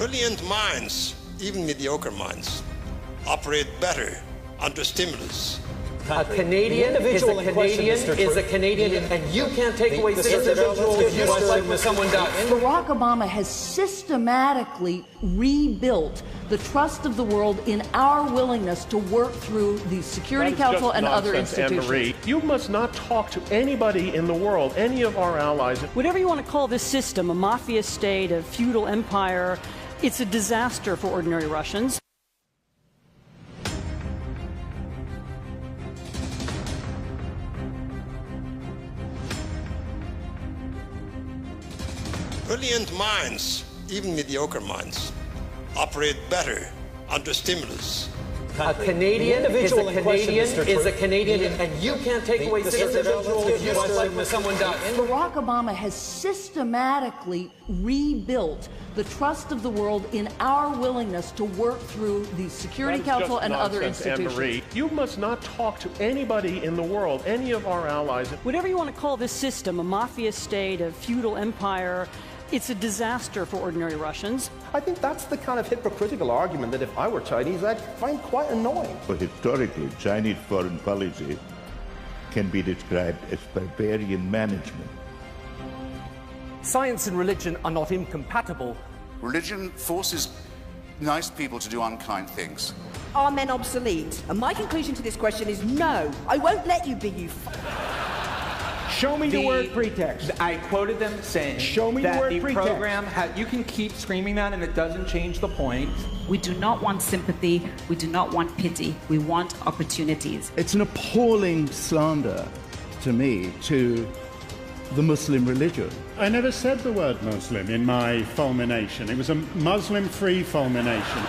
Brilliant minds, even mediocre minds, operate better under stimulus. A Canadian is a Canadian, and you can't take away citizenship just like when someone does. Barack Obama has systematically rebuilt the trust of the world in our willingness to work through the Security Council and other institutions. Anne-Marie, you must not talk to anybody in the world, any of our allies. Whatever you want to call this system, a mafia state, a feudal empire, it's a disaster for ordinary Russians. Brilliant minds, even mediocre minds, operate better under stimulus. A Canadian is a Canadian, and you can't take away citizenship just like when someone does. Barack Obama has systematically rebuilt the trust of the world in our willingness to work through the Security Council and other institutions. Anne-Marie, you must not talk to anybody in the world, any of our allies. Whatever you want to call this system, a mafia state, a feudal empire, it's a disaster for ordinary Russians. I think that's the kind of hypocritical argument that if I were Chinese, I'd find quite annoying. But historically, Chinese foreign policy can be described as barbarian management. Science and religion are not incompatible. Religion forces nice people to do unkind things. Are men obsolete? And my conclusion to this question is no. I won't let you be, you Show me the word pretext. I quoted them saying Show me that the word the pretext. program you can keep screaming that and it doesn't change the point. We do not want sympathy. We do not want pity. We want opportunities. It's an appalling slander to me to the Muslim religion. I never said the word Muslim in my fulmination. It was a Muslim-free fulmination.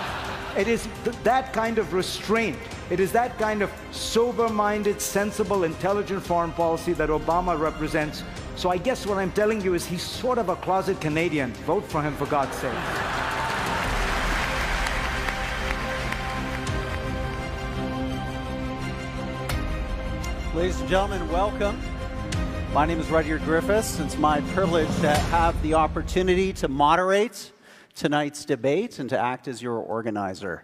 It is that kind of restraint. It is that kind of sober-minded, sensible, intelligent foreign policy that Obama represents. So I guess what I'm telling you is he's sort of a closet Canadian. Vote for him, for God's sake. Ladies and gentlemen, welcome. My name is Rudyard Griffiths. It's my privilege to have the opportunity to moderate tonight's debate and to act as your organizer.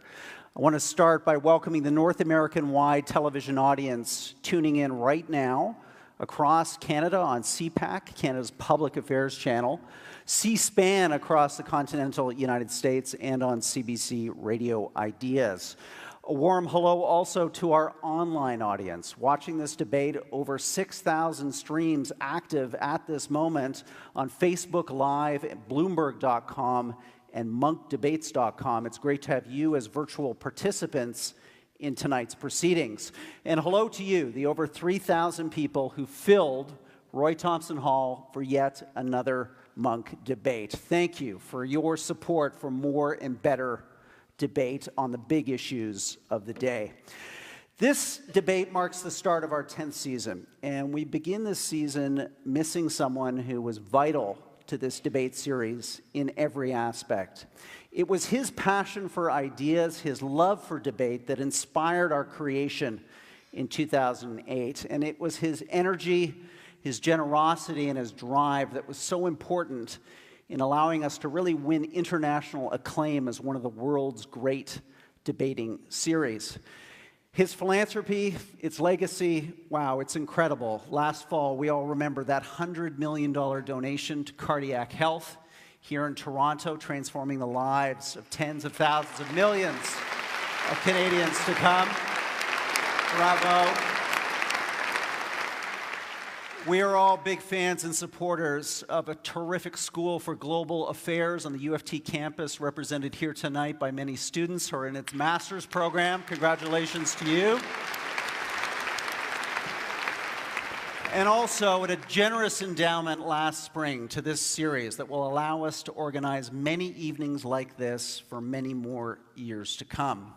I want to start by welcoming the North American-wide television audience tuning in right now across Canada on CPAC, Canada's public affairs channel, C-SPAN across the continental United States, and on CBC Radio Ideas. A warm hello also to our online audience. Watching this debate, over 6,000 streams active at this moment on Facebook Live, at Bloomberg.com, and monkdebates.com. It's great to have you as virtual participants in tonight's proceedings. And hello to you, the over 3,000 people who filled Roy Thompson Hall for yet another Monk debate. Thank you for your support for more and better debate on the big issues of the day. This debate marks the start of our 10th season, and we begin this season missing someone who was vital to this debate series in every aspect. It was his passion for ideas, his love for debate that inspired our creation in 2008. And it was his energy, his generosity, and his drive that was so important in allowing us to really win international acclaim as one of the world's great debating series. His philanthropy, its legacy, wow, it's incredible. Last fall, we all remember that $100 million donation to cardiac health here in Toronto, transforming the lives of tens of thousands of millions of Canadians to come. Bravo. We are all big fans and supporters of a terrific school for global affairs on the UFT campus, represented here tonight by many students who are in its master's program. Congratulations to you. And also at a generous endowment last spring to this series that will allow us to organize many evenings like this for many more years to come.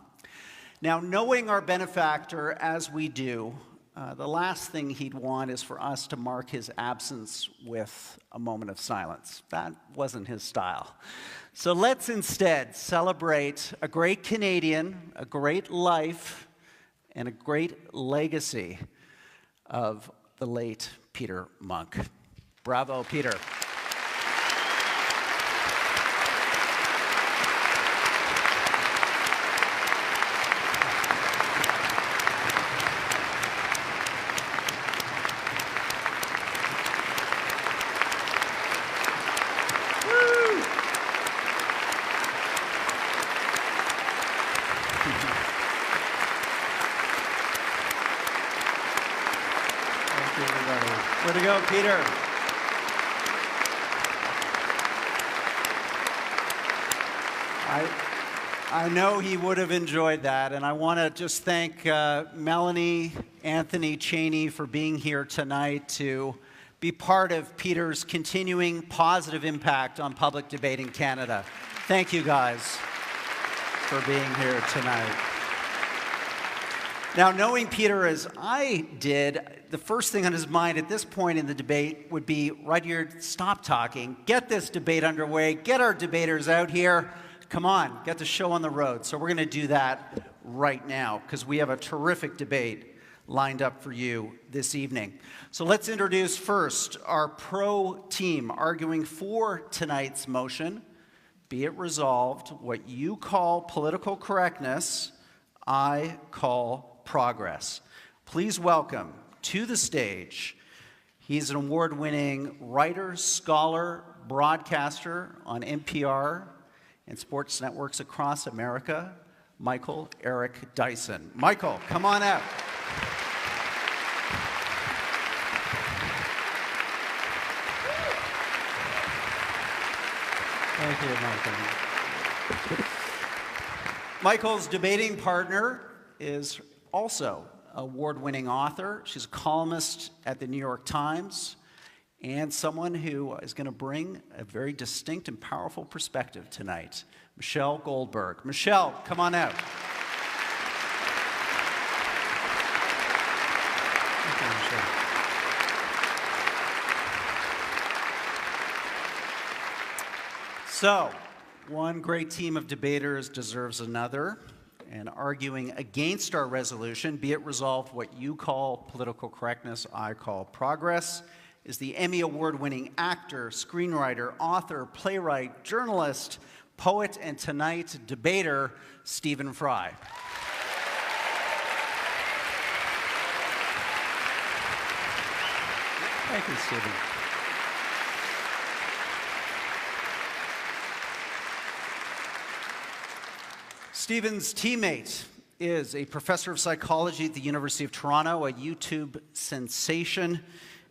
Now, knowing our benefactor as we do, the last thing he'd want is for us to mark his absence with a moment of silence. That wasn't his style. So let's instead celebrate a great Canadian, a great life, and a great legacy of the late Peter Monk. Bravo, Peter. Way to go, Peter. I know he would have enjoyed that, and I want to just thank Melanie, Anthony, Cheney for being here tonight to be part of Peter's continuing positive impact on public debate in Canada. Thank you guys for being here tonight. Now, knowing Peter as I did, the first thing on his mind at this point in the debate would be, Rudyard, stop talking, get this debate underway, get our debaters out here. Come on, get the show on the road. So we're going to do that right now because we have a terrific debate lined up for you this evening. So let's introduce first our pro team arguing for tonight's motion. Be it resolved, what you call political correctness, I call progress. Please welcome to the stage, he's an award-winning writer, scholar, broadcaster on NPR, and sports networks across America, Michael Eric Dyson. Michael, come on out. Thank you, Michael. Michael's debating partner is also an award-winning author. She's a columnist at the New York Times, and someone who is going to bring a very distinct and powerful perspective tonight, Michelle Goldberg. Michelle, come on out. So, one great team of debaters deserves another, and arguing against our resolution, be it resolved what you call political correctness, I call progress, is the Emmy Award-winning actor, screenwriter, author, playwright, journalist, poet, and tonight debater, Stephen Fry. Thank you, Stephen. Stephen's teammate is a professor of psychology at the University of Toronto, a YouTube sensation,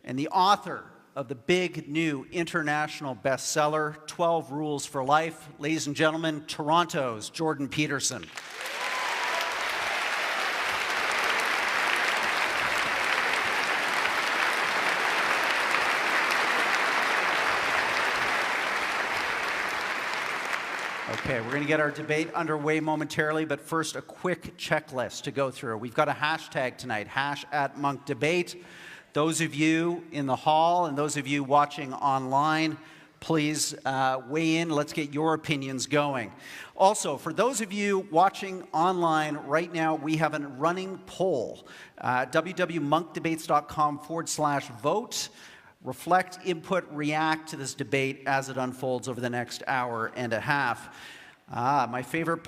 and the author of the big new international bestseller, 12 Rules for Life. Ladies and gentlemen, Toronto's Jordan Peterson. Okay, we're going to get our debate underway momentarily, but first a quick checklist to go through. We've got a hashtag tonight, #MonkDebate. Those of you in the hall and those of you watching online, please weigh in. Let's get your opinions going. Also, for those of you watching online right now, we have a running poll, www.monkdebates.com/vote. Reflect, input, react to this debate as it unfolds over the next hour and a half. My favorite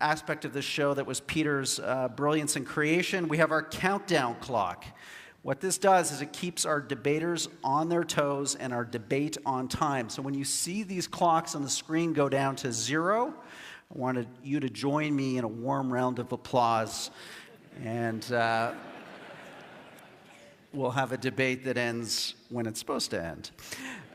aspect of this show that was Peter's brilliance and creation, we have our countdown clock. What this does is it keeps our debaters on their toes and our debate on time. So when you see these clocks on the screen go down to 0, I wanted you to join me in a warm round of applause. And we'll have a debate that ends when it's supposed to end.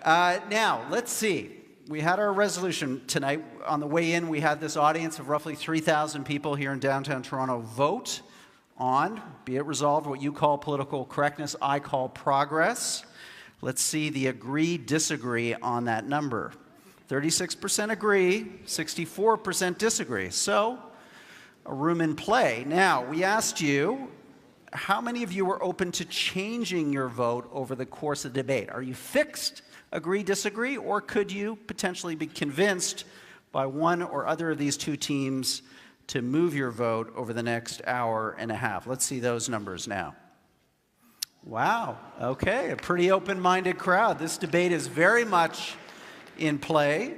Now, let's see. We had our resolution tonight. On the way in, we had this audience of roughly 3,000 people here in downtown Toronto vote on, be it resolved, what you call political correctness, I call progress. Let's see the agree, disagree on that number. 36% agree, 64% disagree. So, a room in play. Now, we asked you, how many of you were open to changing your vote over the course of the debate? Are you fixed, agree, disagree, or could you potentially be convinced by one or other of these two teams to move your vote over the next hour and a half? Let's see those numbers now. Wow, okay, a pretty open-minded crowd. This debate is very much in play.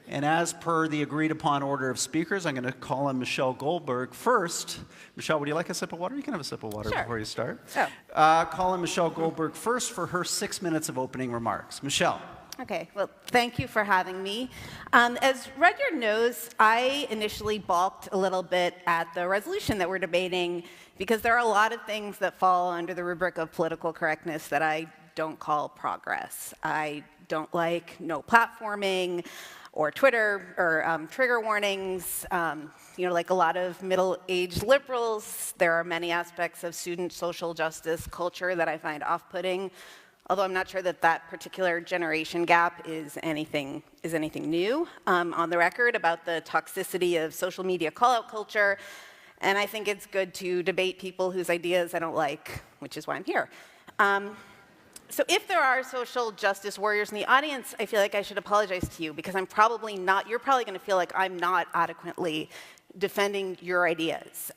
And as per the agreed upon order of speakers, I'm going to call on Michelle Goldberg first. Michelle, would you like a sip of water? You can have a sip of water before you start. Call on Michelle Goldberg first for her 6 minutes of opening remarks. Michelle. Okay, well, thank you for having me. As Rudyard knows, I initially balked a little bit at the resolution that we're debating because there are a lot of things that fall under the rubric of political correctness that I don't call progress. I don't like no platforming or Twitter or trigger warnings. You know, like a lot of middle-aged liberals, there are many aspects of student social justice culture that I find off-putting. Although I'm not sure that that particular generation gap is anything new. On the record about the toxicity of social media call-out culture, and I think it's good to debate people whose ideas I don't like, which is why I'm here. So if there are social justice warriors in the audience, I feel like I should apologize to you because I'm probably not, you're probably going to feel like I'm not adequately defending your ideas.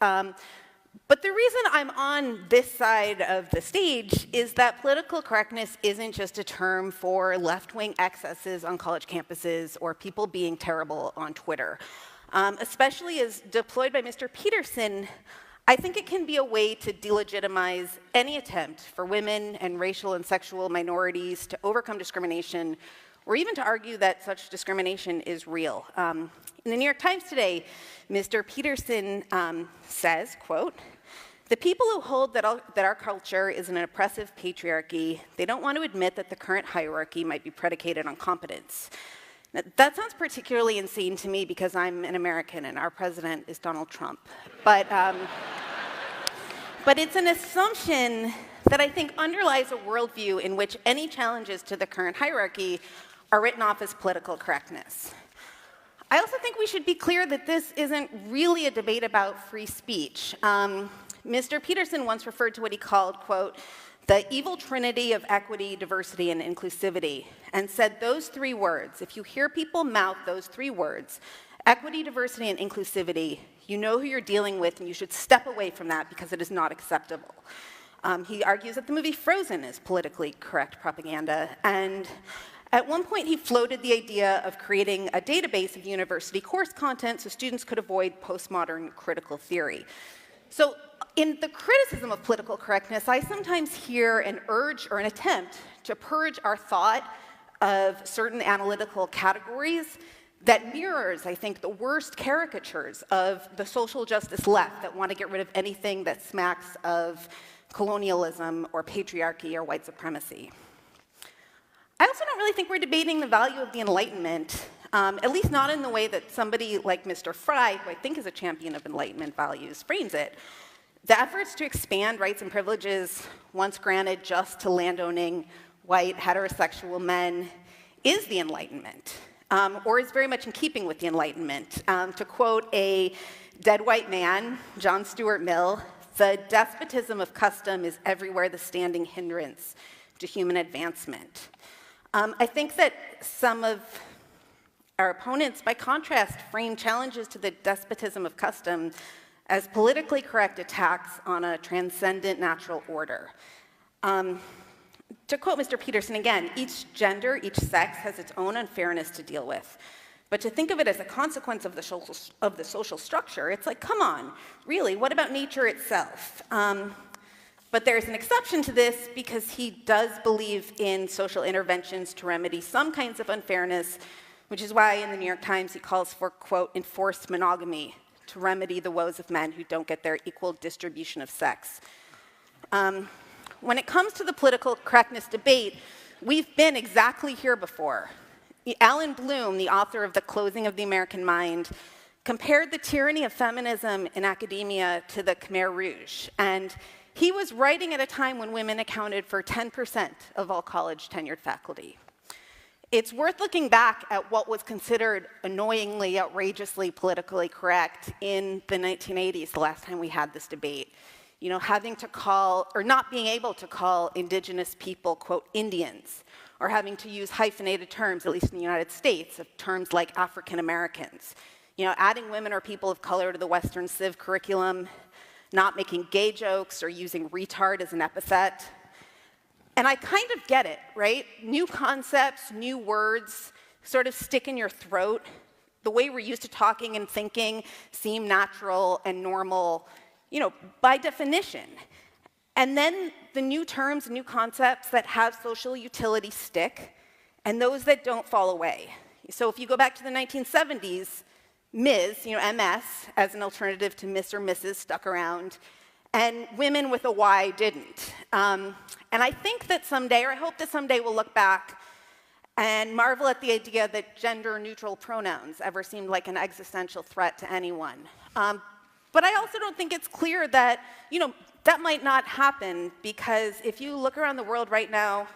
But the reason I'm on this side of the stage is that political correctness isn't just a term for left-wing excesses on college campuses or people being terrible on Twitter. Especially as deployed by Mr. Peterson, I think it can be a way to delegitimize any attempt for women and racial and sexual minorities to overcome discrimination, or even to argue that such discrimination is real. In the New York Times today, Mr. Peterson says, quote, "The people who hold that our culture is an oppressive patriarchy, they don't want to admit that the current hierarchy might be predicated on competence." Now, that sounds particularly insane to me because I'm an American and our president is Donald Trump. But it's an assumption that I think underlies a worldview in which any challenges to the current hierarchy are written off as political correctness. I also think we should be clear that this isn't really a debate about free speech. Mr. Peterson once referred to what he called, quote, "the evil trinity of equity, diversity, and inclusivity," and said those three words, if you hear people mouth those three words, equity, diversity, and inclusivity, you know who you're dealing with and you should step away from that because it is not acceptable. He argues that the movie Frozen is politically correct propaganda, and at one point, he floated the idea of creating a database of university course content so students could avoid postmodern critical theory. So in the criticism of political correctness, I sometimes hear an urge or an attempt to purge our thought of certain analytical categories that mirrors, I think, the worst caricatures of the social justice left that want to get rid of anything that smacks of colonialism or patriarchy or white supremacy. I also don't really think we're debating the value of the Enlightenment, at least not in the way that somebody like Mr. Fry, who I think is a champion of Enlightenment values, frames it. The efforts to expand rights and privileges once granted just to landowning white heterosexual men is the Enlightenment, or is very much in keeping with the Enlightenment. To quote a dead white man, John Stuart Mill, "The despotism of custom is everywhere the standing hindrance to human advancement." I think that some of our opponents, by contrast, frame challenges to the despotism of custom as politically correct attacks on a transcendent natural order. To quote Mr. Peterson again, each gender, each sex has its own unfairness to deal with. But to think of it as a consequence of the social structure, it's like, come on, really, what about nature itself? But there's an exception to this because he does believe in social interventions to remedy some kinds of unfairness, which is why in the New York Times he calls for, quote, "enforced monogamy to remedy the woes of men who don't get their equal distribution of sex." When it comes to the political correctness debate, we've been exactly here before. Alan Bloom, the author of The Closing of the American Mind, compared the tyranny of feminism in academia to the Khmer Rouge, and he was writing at a time when women accounted for 10% of all college tenured faculty. It's worth looking back at what was considered annoyingly, outrageously politically correct in the 1980s, the last time we had this debate. You know, having to call, or not being able to call indigenous people, quote, Indians, or having to use hyphenated terms, at least in the United States, of terms like African Americans. You know, adding women or people of color to the Western Civ curriculum, not making gay jokes or using retard as an epithet. And I kind of get it, right? New concepts, new words, sort of stick in your throat. The way we're used to talking and thinking seem natural and normal, you know, by definition. And then the new terms, new concepts that have social utility stick, and those that don't fall away. So if you go back to the 1970s, Ms., you know, MS, as an alternative to Miss or Mrs. stuck around, and women with a Y didn't. And I think that someday, or I hope that someday, we'll look back and marvel at the idea that gender-neutral pronouns ever seemed like an existential threat to anyone. But I also don't think it's clear that, you know, that might not happen, because if you look around the world right now,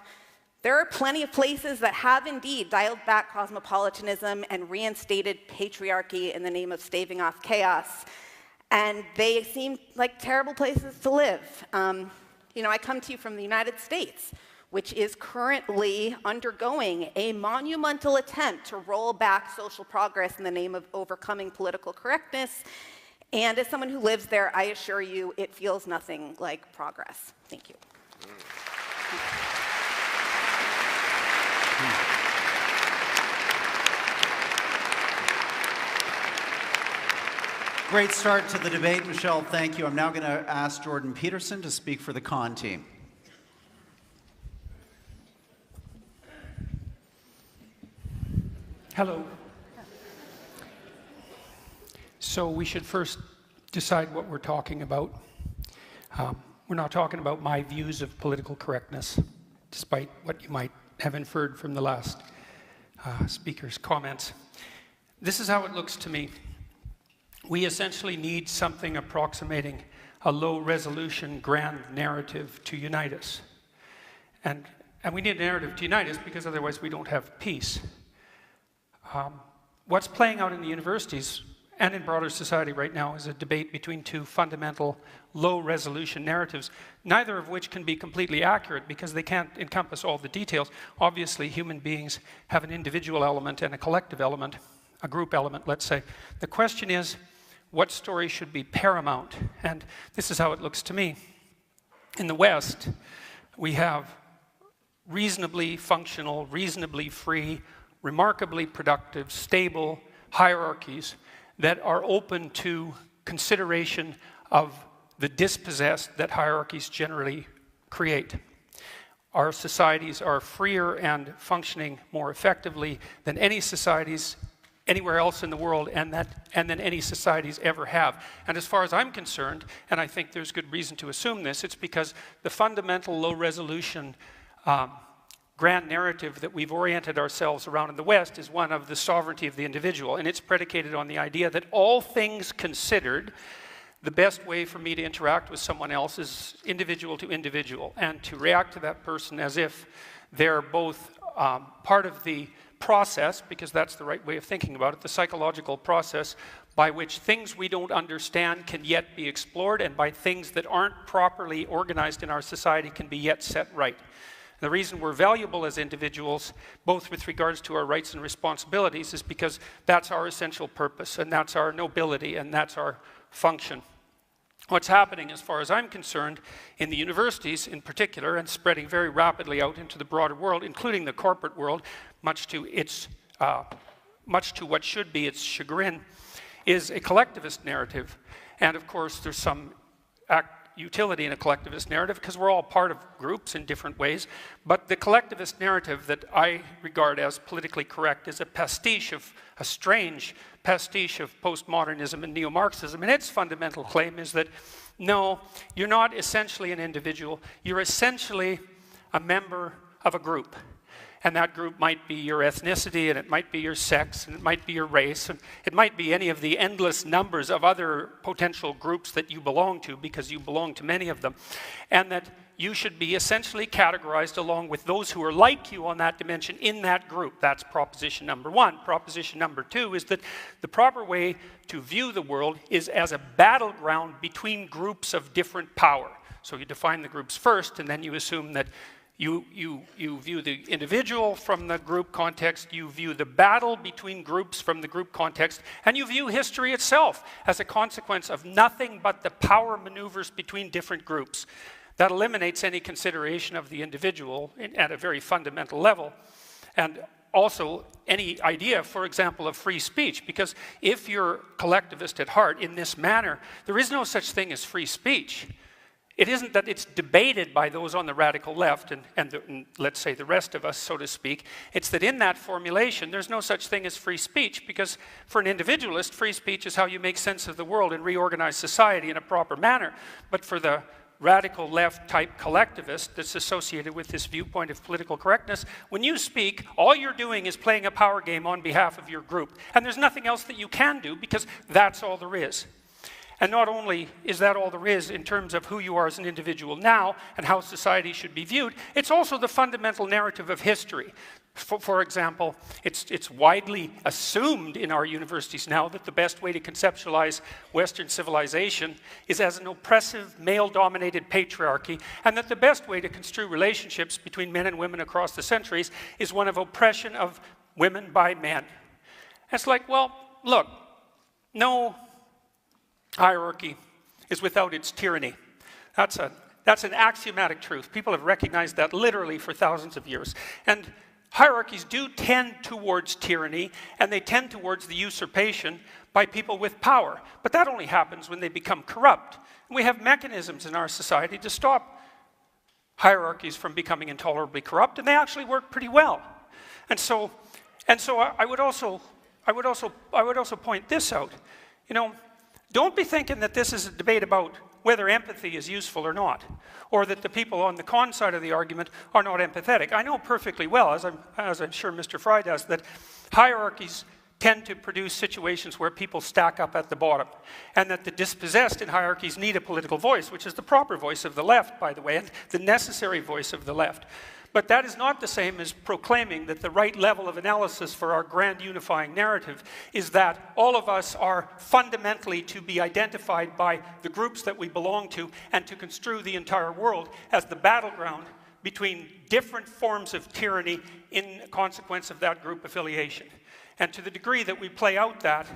there are plenty of places that have indeed dialed back cosmopolitanism and reinstated patriarchy in the name of staving off chaos. And they seem like terrible places to live. You know, I come to you from the United States, which is currently undergoing a monumental attempt to roll back social progress in the name of overcoming political correctness. And as someone who lives there, I assure you, it feels nothing like progress. Thank you. Great start to the debate, Michelle. Thank you. I'm now going to ask Jordan Peterson to speak for the con team. Hello. So we should first decide what we're talking about. We're not talking about my views of political correctness, despite what you might have inferred from the last speaker's comments. This is how it looks to me. We essentially need something approximating a low-resolution grand narrative to unite us. And we need a narrative to unite us because otherwise we don't have peace. What's playing out in the universities and in broader society right now is a debate between two fundamental low-resolution narratives, neither of which can be completely accurate because they can't encompass all the details. Obviously, human beings have an individual element and a collective element, a group element, let's say. The question is, what story should be paramount? And this is how it looks to me. In the West, we have reasonably functional, reasonably free, remarkably productive, stable hierarchies that are open to consideration of the dispossessed that hierarchies generally create. Our societies are freer and functioning more effectively than any societies anywhere else in the world, and than any societies ever have. And as far as I'm concerned, and I think there's good reason to assume this, it's because the fundamental low-resolution grand narrative that we've oriented ourselves around in the West is one of the sovereignty of the individual, and it's predicated on the idea that all things considered, the best way for me to interact with someone else is individual to individual, and to react to that person as if they're both part of the process, because that's the right way of thinking about it, the psychological process by which things we don't understand can yet be explored, and by things that aren't properly organized in our society can be yet set right. The reason we're valuable as individuals, both with regards to our rights and responsibilities, is because that's our essential purpose, and that's our nobility, and that's our function. What's happening, as far as I'm concerned, in the universities in particular, and spreading very rapidly out into the broader world, including the corporate world, much to what should be its chagrin, is a collectivist narrative. And of course, there's some utility in a collectivist narrative because we're all part of groups in different ways. But the collectivist narrative that I regard as politically correct is a strange pastiche of postmodernism and neo-Marxism. And its fundamental claim is that, no, you're not essentially an individual. You're essentially a member of a group. And that group might be your ethnicity, and it might be your sex, and it might be your race, and it might be any of the endless numbers of other potential groups that you belong to, because you belong to many of them. And that you should be essentially categorized along with those who are like you on that dimension in that group. That's proposition number one. Proposition number two is that the proper way to view the world is as a battleground between groups of different power. So you define the groups first, and then you assume that you view the individual from the group context, you view the battle between groups from the group context, and you view history itself as a consequence of nothing but the power maneuvers between different groups. That eliminates any consideration of the individual at a very fundamental level. And also any idea, for example, of free speech, because if you're collectivist at heart in this manner, there is no such thing as free speech. It isn't that it's debated by those on the radical left and let's say the rest of us, so to speak. It's that in that formulation, there's no such thing as free speech, because for an individualist, free speech is how you make sense of the world and reorganize society in a proper manner. But for the radical left type collectivist that's associated with this viewpoint of political correctness, when you speak, all you're doing is playing a power game on behalf of your group. And there's nothing else that you can do, because that's all there is. And not only is that all there is in terms of who you are as an individual now and how society should be viewed, it's also the fundamental narrative of history. For example, it's widely assumed in our universities now that the best way to conceptualize Western civilization is as an oppressive, male-dominated patriarchy, and that the best way to construe relationships between men and women across the centuries is one of oppression of women by men. And it's like, well, look, no hierarchy is without its tyranny. That's an axiomatic truth. People have recognized that literally for thousands of years. And hierarchies do tend towards tyranny, and they tend towards the usurpation by people with power. But that only happens when they become corrupt. And we have mechanisms in our society to stop hierarchies from becoming intolerably corrupt, and they actually work pretty well. And so I would also point this out. You know, don't be thinking that this is a debate about whether empathy is useful or not, or that the people on the con side of the argument are not empathetic. I know perfectly well, as I'm sure Mr. Fry does, that hierarchies tend to produce situations where people stack up at the bottom, and that the dispossessed in hierarchies need a political voice, which is the proper voice of the left, by the way, and the necessary voice of the left. But that is not the same as proclaiming that the right level of analysis for our grand unifying narrative is that all of us are fundamentally to be identified by the groups that we belong to, and to construe the entire world as the battleground between different forms of tyranny in consequence of that group affiliation. And to the degree that we play out that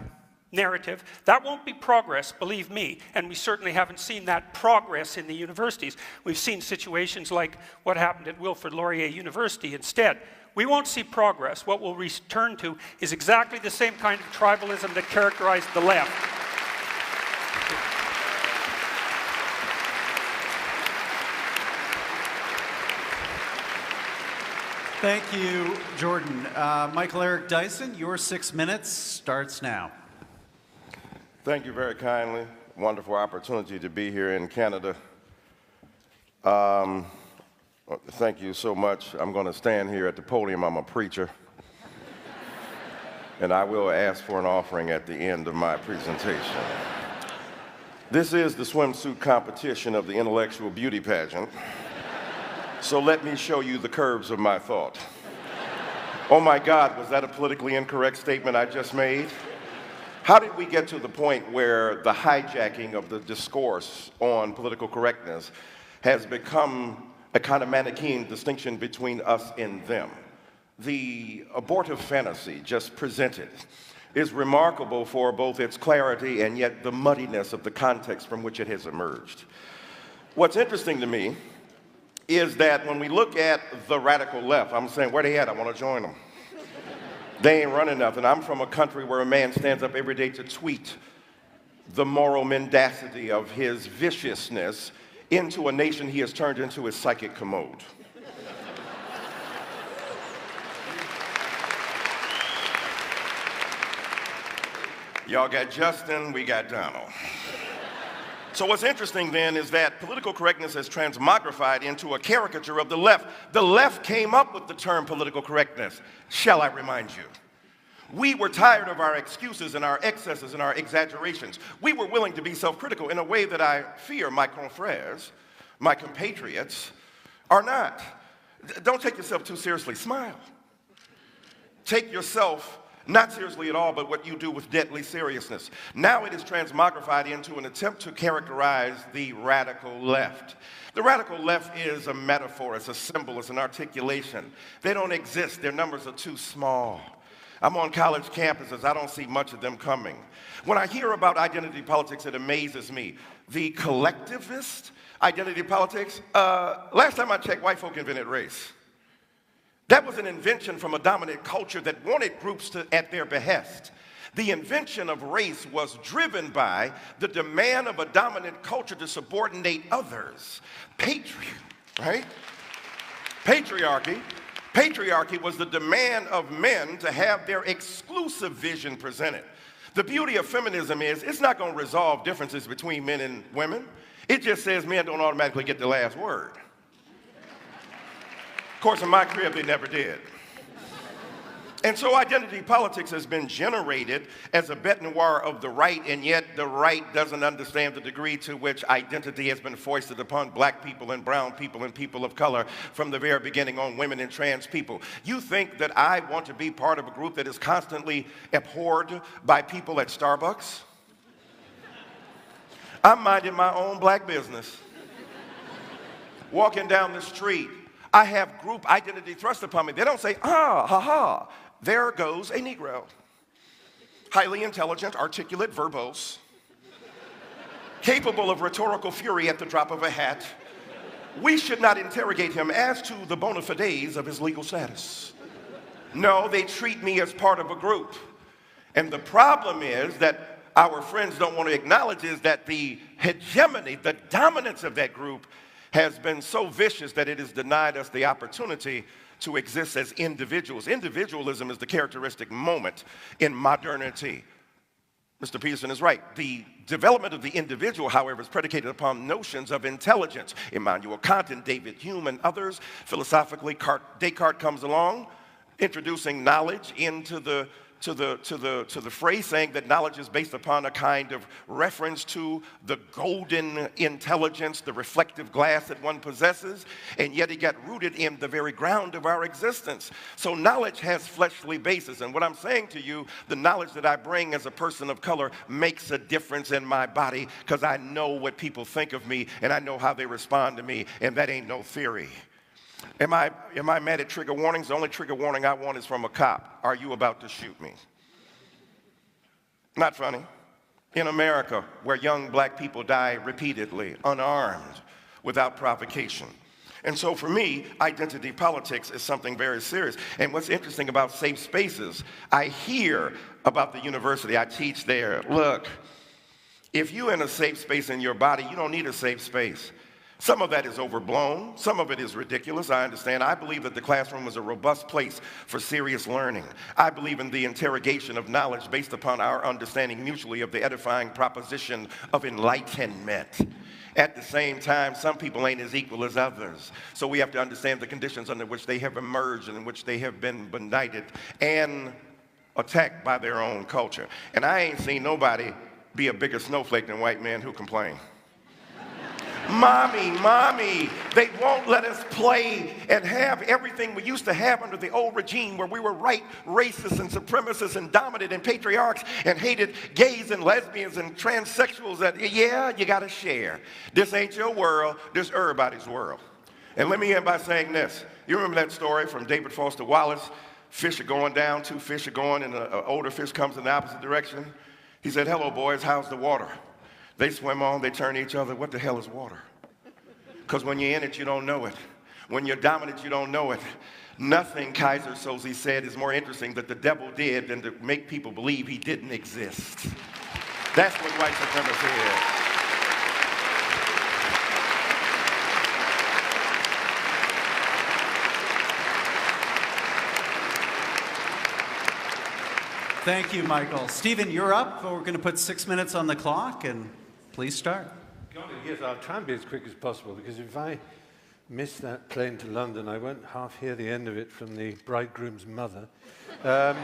narrative, that won't be progress, believe me, and we certainly haven't seen that progress in the universities. We've seen situations like what happened at Wilfrid Laurier University instead. We won't see progress. What we'll return to is exactly the same kind of tribalism that characterized the left. Thank you, Jordan. Michael Eric Dyson, your 6 minutes starts now. Thank you very kindly. Wonderful opportunity to be here in Canada. Thank you so much. I'm going to stand here at the podium. I'm a preacher. And I will ask for an offering at the end of my presentation. This is the swimsuit competition of the intellectual beauty pageant. So let me show you the curves of my thought. Oh my God, was that a politically incorrect statement I just made? How did we get to the point where the hijacking of the discourse on political correctness has become a kind of Manichaean distinction between us and them? The abortive fantasy just presented is remarkable for both its clarity and yet the muddiness of the context from which it has emerged. What's interesting to me is that when we look at the radical left, I'm saying, where they at? I want to join them. They ain't running nothing. I'm from a country where a man stands up every day to tweet the moral mendacity of his viciousness into a nation he has turned into his psychic commode. Y'all got Justin, we got Donald. So what's interesting then is that political correctness has transmogrified into a caricature of the left. The left came up with the term political correctness. Shall I remind you? We were tired of our excuses and our excesses and our exaggerations. We were willing to be self-critical in a way that I fear my confrères, my compatriots, are not. Don't take yourself too seriously. Smile. Take yourself not seriously at all, but what you do with deadly seriousness. Now it is transmogrified into an attempt to characterize the radical left. The radical left is a metaphor, it's a symbol, it's an articulation. They don't exist, their numbers are too small. I'm on college campuses, I don't see much of them coming. When I hear about identity politics, it amazes me. The collectivist identity politics, last time I checked, white folk invented race. That was an invention from a dominant culture that wanted groups at their behest. The invention of race was driven by the demand of a dominant culture to subordinate others. Right? Patriarchy was the demand of men to have their exclusive vision presented. The beauty of feminism is it's not going to resolve differences between men and women. It just says men don't automatically get the last word. Of course, in my crib, they never did. And so identity politics has been generated as a bête noire of the right, and yet the right doesn't understand the degree to which identity has been foisted upon black people and brown people and people of color from the very beginning on women and trans people. You think that I want to be part of a group that is constantly abhorred by people at Starbucks? I'm minding my own black business. Walking down the street, I have group identity thrust upon me. They don't say, ah, ha, ha. There goes a Negro. Highly intelligent, articulate, verbose, capable of rhetorical fury at the drop of a hat. We should not interrogate him as to the bona fides of his legal status. No, they treat me as part of a group. And the problem is that our friends don't want to acknowledge is that the hegemony, the dominance of that group has been so vicious that it has denied us the opportunity to exist as individuals. Individualism is the characteristic moment in modernity. Mr. Peterson is right. The development of the individual, however, is predicated upon notions of intelligence. Immanuel Kant and David Hume and others, philosophically, Descartes comes along, introducing knowledge into the phrase, saying that knowledge is based upon a kind of reference to the golden intelligence, the reflective glass that one possesses, and yet it got rooted in the very ground of our existence. So knowledge has fleshly basis, and what I'm saying to you, the knowledge that I bring as a person of color makes a difference in my body because I know what people think of me and I know how they respond to me, and that ain't no theory. Am I mad at trigger warnings? The only trigger warning I want is from a cop. Are you about to shoot me? Not funny. In America, where young black people die repeatedly, unarmed, without provocation. And so for me, identity politics is something very serious. And what's interesting about safe spaces, I hear about the university. I teach there. Look, if you're in a safe space in your body, you don't need a safe space. Some of that is overblown. Some of it is ridiculous. I understand. I believe that the classroom is a robust place for serious learning. I believe in the interrogation of knowledge based upon our understanding mutually of the edifying proposition of enlightenment. At the same time, some people ain't as equal as others. So we have to understand the conditions under which they have emerged and in which they have been benighted and attacked by their own culture. And I ain't seen nobody be a bigger snowflake than white men who complain. Mommy, they won't let us play and have everything we used to have under the old regime where we were right racist and supremacists and dominant and patriarchs and hated gays and lesbians and transsexuals that, yeah, you got to share. This ain't your world, this everybody's world. And let me end by saying this. You remember that story from David Foster Wallace? Fish are going down, two fish are going, and an older fish comes in the opposite direction. He said, hello, boys, how's the water? They swim on, they turn to each other. What the hell is water? Because when you're in it, you don't know it. When you're dominant, you don't know it. Nothing, Kaiser Soze said, is more interesting that the devil did than to make people believe he didn't exist. That's what white supremacy is. Thank you, Michael. Stephen, you're up. We're going to put 6 minutes on the clock, and please start. Yes, I'll try and be as quick as possible, because if I miss that plane to London, I won't half hear the end of it from the bridegroom's mother. Now,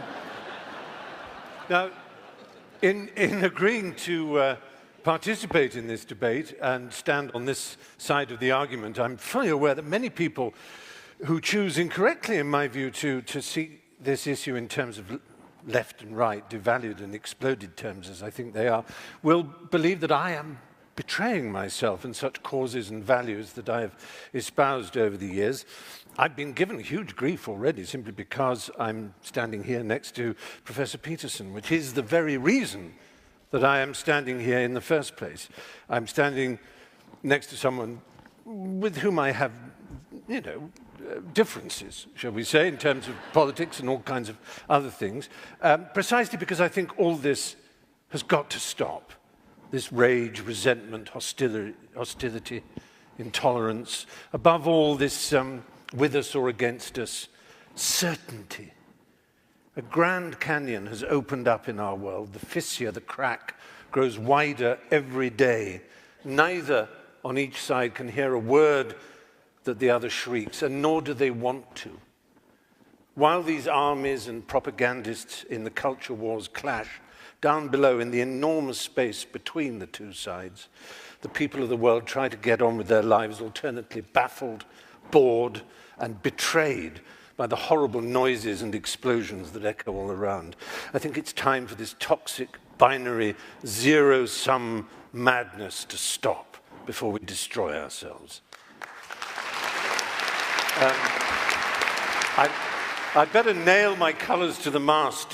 in agreeing to participate in this debate and stand on this side of the argument, I'm fully aware that many people who choose incorrectly, in my view, to see this issue in terms of left and right, devalued and exploded terms as I think they are, will believe that I am betraying myself and such causes and values that I have espoused over the years. I've been given huge grief already simply because I'm standing here next to Professor Peterson, which is the very reason that I am standing here in the first place. I'm standing next to someone with whom I have, differences, shall we say, in terms of politics and all kinds of other things, precisely because I think all this has got to stop. This rage, resentment, hostility, intolerance, above all this with us or against us, certainty. A Grand Canyon has opened up in our world. The fissure, the crack, grows wider every day. Neither on each side can hear a word that the other shrieks, and nor do they want to. While these armies and propagandists in the culture wars clash, down below in the enormous space between the two sides, the people of the world try to get on with their lives, alternately baffled, bored, and betrayed by the horrible noises and explosions that echo all around. I think it's time for this toxic, binary, zero-sum madness to stop before we destroy ourselves. I'd better nail my colours to the mast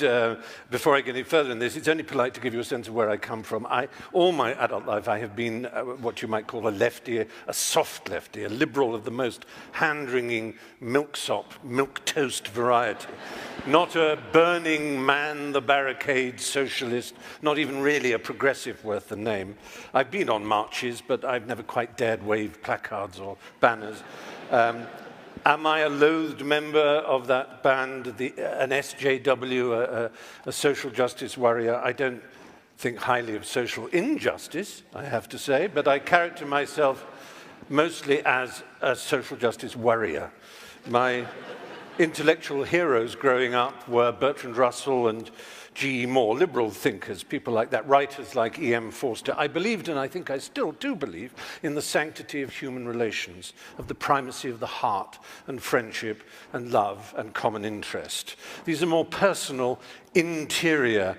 before I get any further in this. It's only polite to give you a sense of where I come from. All my adult life, I have been what you might call a lefty, a soft lefty, a liberal of the most hand-wringing milksop, milquetoast variety. Not a burning man-the-barricade socialist, not even really a progressive worth the name. I've been on marches, but I've never quite dared wave placards or banners. Am I a loathed member of that band, an SJW, a social justice warrior? I don't think highly of social injustice, I have to say, but I character myself mostly as a social justice warrior. My intellectual heroes growing up were Bertrand Russell and G.E. Moore, liberal thinkers, people like that, writers like E.M. Forster. I believed, and I think I still do believe, in the sanctity of human relations, of the primacy of the heart and friendship and love and common interest. These are more personal, interior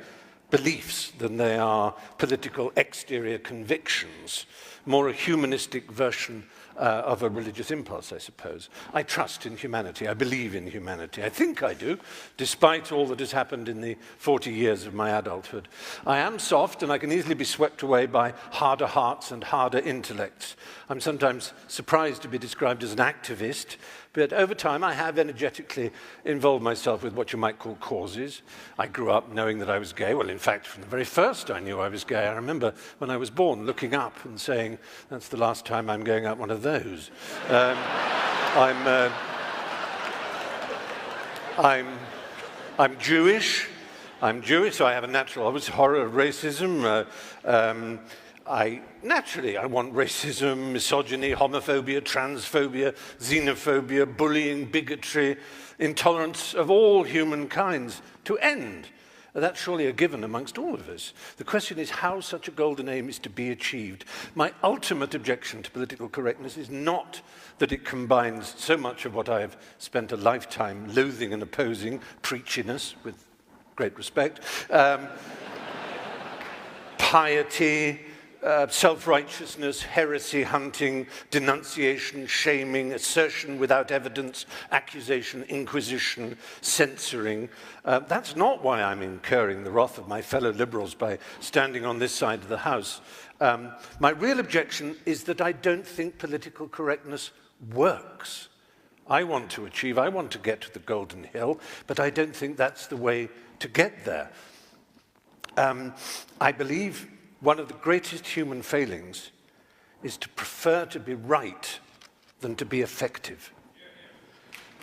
beliefs than they are political exterior convictions, more a humanistic version of a religious impulse, I suppose. I trust in humanity. I believe in humanity. I think I do, despite all that has happened in the 40 years of my adulthood. I am soft, and I can easily be swept away by harder hearts and harder intellects. I'm sometimes surprised to be described as an activist, but over time I have energetically involved myself with what you might call causes. I grew up knowing that I was gay. Well, in fact, from the very first I knew I was gay. I remember when I was born looking up and saying, that's the last time I'm going up one of those. I'm Jewish. I'm Jewish, so I have a natural, obvious horror of racism. I want racism, misogyny, homophobia, transphobia, xenophobia, bullying, bigotry, intolerance of all humankind to end. That's surely a given amongst all of us. The question is how such a golden aim is to be achieved. My ultimate objection to political correctness is not that it combines so much of what I have spent a lifetime loathing and opposing, preachiness, with great respect, piety, self-righteousness, heresy hunting, denunciation, shaming, assertion without evidence, accusation, inquisition, censoring. That's not why I'm incurring the wrath of my fellow liberals by standing on this side of the House. My real objection is that I don't think political correctness works. I want to get to the Golden Hill, but I don't think that's the way to get there. I believe one of the greatest human failings is to prefer to be right than to be effective.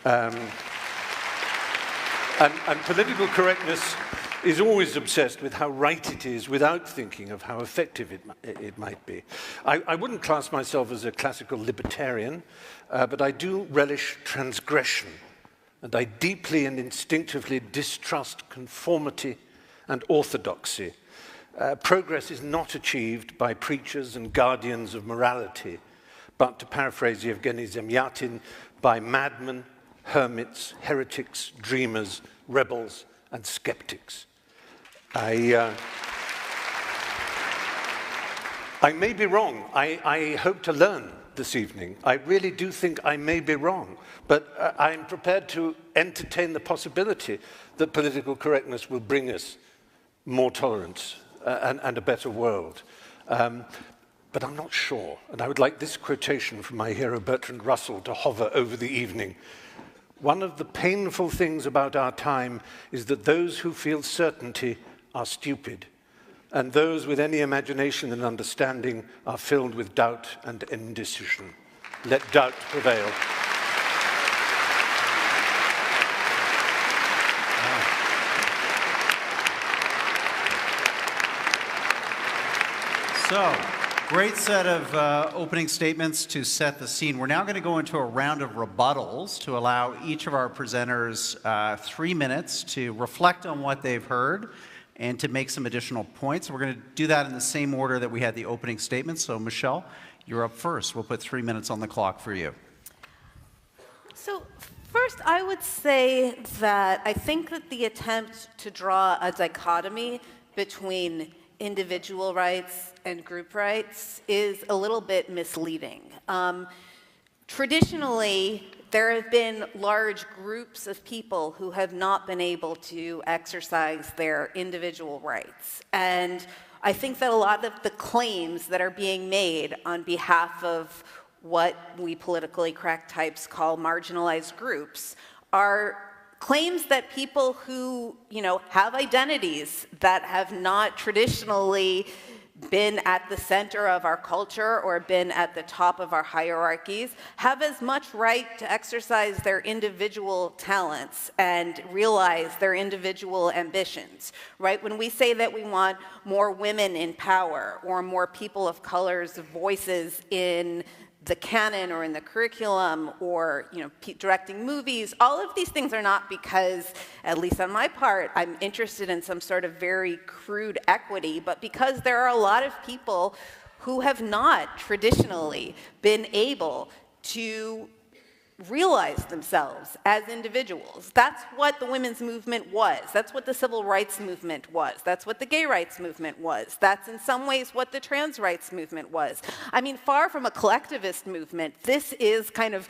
And political correctness is always obsessed with how right it is without thinking of how effective it might be. I wouldn't class myself as a classical libertarian, but I do relish transgression, and I deeply and instinctively distrust conformity and orthodoxy. Progress is not achieved by preachers and guardians of morality, but, to paraphrase Yevgeny Zemyatin, by madmen, hermits, heretics, dreamers, rebels, and skeptics. I may be wrong. I hope to learn this evening. I really do think I may be wrong, but I'm prepared to entertain the possibility that political correctness will bring us more tolerance and a better world. but I'm not sure. And I would like this quotation from my hero Bertrand Russell to hover over the evening. One of the painful things about our time is that those who feel certainty are stupid, and those with any imagination and understanding are filled with doubt and indecision. Let doubt prevail. So, great set of opening statements to set the scene. We're now going to go into a round of rebuttals to allow each of our presenters 3 minutes to reflect on what they've heard and to make some additional points. We're going to do that in the same order that we had the opening statements. So, Michelle, you're up first. We'll put 3 minutes on the clock for you. So, first, I would say that I think that the attempt to draw a dichotomy between individual rights and group rights is a little bit misleading. Traditionally, there have been large groups of people who have not been able to exercise their individual rights. And I think that a lot of the claims that are being made on behalf of what we politically correct types call marginalized groups are claims that people who, have identities that have not traditionally been at the center of our culture or been at the top of our hierarchies have as much right to exercise their individual talents and realize their individual ambitions, right? When we say that we want more women in power or more people of color's voices in the canon or in the curriculum or directing movies, all of these things are not because, at least on my part, I'm interested in some sort of very crude equity, but because there are a lot of people who have not traditionally been able to realize themselves as individuals. That's what the women's movement was. That's what the civil rights movement was. That's what the gay rights movement was. That's in some ways what the trans rights movement was. I mean, far from a collectivist movement, this is kind of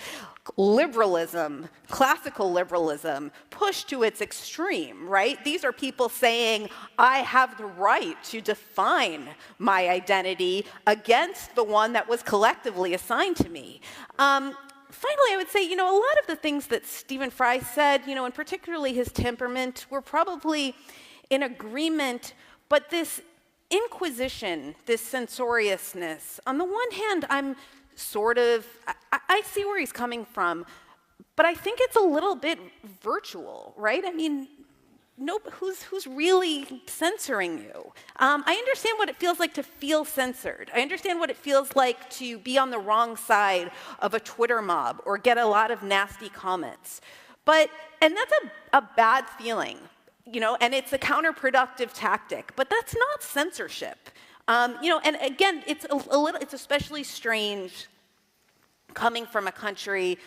liberalism, classical liberalism, pushed to its extreme, right? These are people saying, I have the right to define my identity against the one that was collectively assigned to me. Finally, I would say, a lot of the things that Stephen Fry said, and particularly his temperament, were probably in agreement, but this inquisition, this censoriousness, on the one hand, I'm I see where he's coming from, but I think it's a little bit virtual, right? I mean, who's really censoring you? I understand what it feels like to feel censored. I understand what it feels like to be on the wrong side of a Twitter mob or get a lot of nasty comments. And that's a bad feeling, and it's a counterproductive tactic, but that's not censorship. And again, it's especially strange coming from a country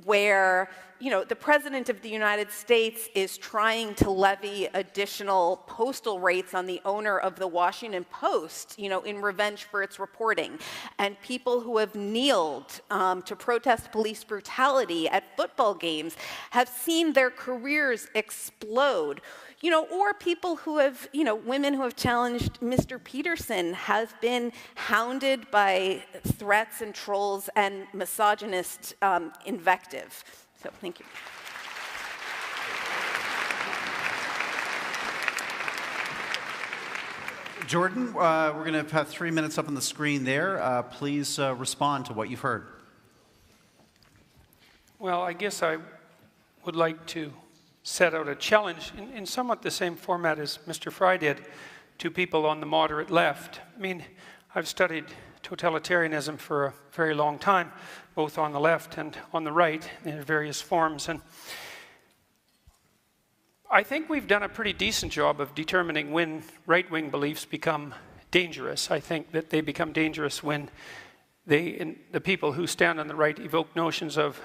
where, the President of the United States is trying to levy additional postal rates on the owner of the Washington Post, in revenge for its reporting. And people who have kneeled to protest police brutality at football games have seen their careers explode. Or people who have, women who have challenged Mr. Peterson have been hounded by threats and trolls and misogynist invective. So, thank you. Jordan, we're going to have 3 minutes up on the screen there. Please respond to what you've heard. Well, I guess I would like to set out a challenge in somewhat the same format as Mr. Fry did to people on the moderate left. I mean, I've studied totalitarianism for a very long time, both on the left and on the right in various forms. And I think we've done a pretty decent job of determining when right-wing beliefs become dangerous. I think that they become dangerous when the people who stand on the right evoke notions of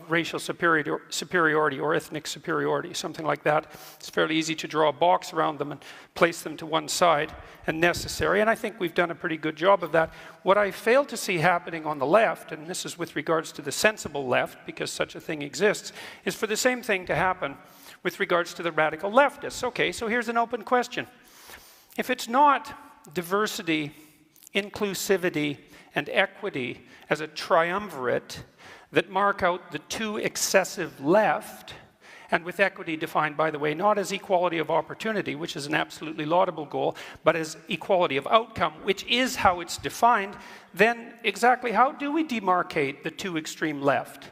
racial superiority or ethnic superiority, something like that. It's fairly easy to draw a box around them and place them to one side and necessary, and I think we've done a pretty good job of that. What I fail to see happening on the left, and this is with regards to the sensible left, because such a thing exists, is for the same thing to happen with regards to the radical leftists. Okay, so here's an open question. If it's not diversity inclusivity, and equity as a triumvirate that mark out the too excessive left, and with equity defined, by the way, not as equality of opportunity, which is an absolutely laudable goal, but as equality of outcome, which is how it's defined, then exactly how do we demarcate the too extreme left?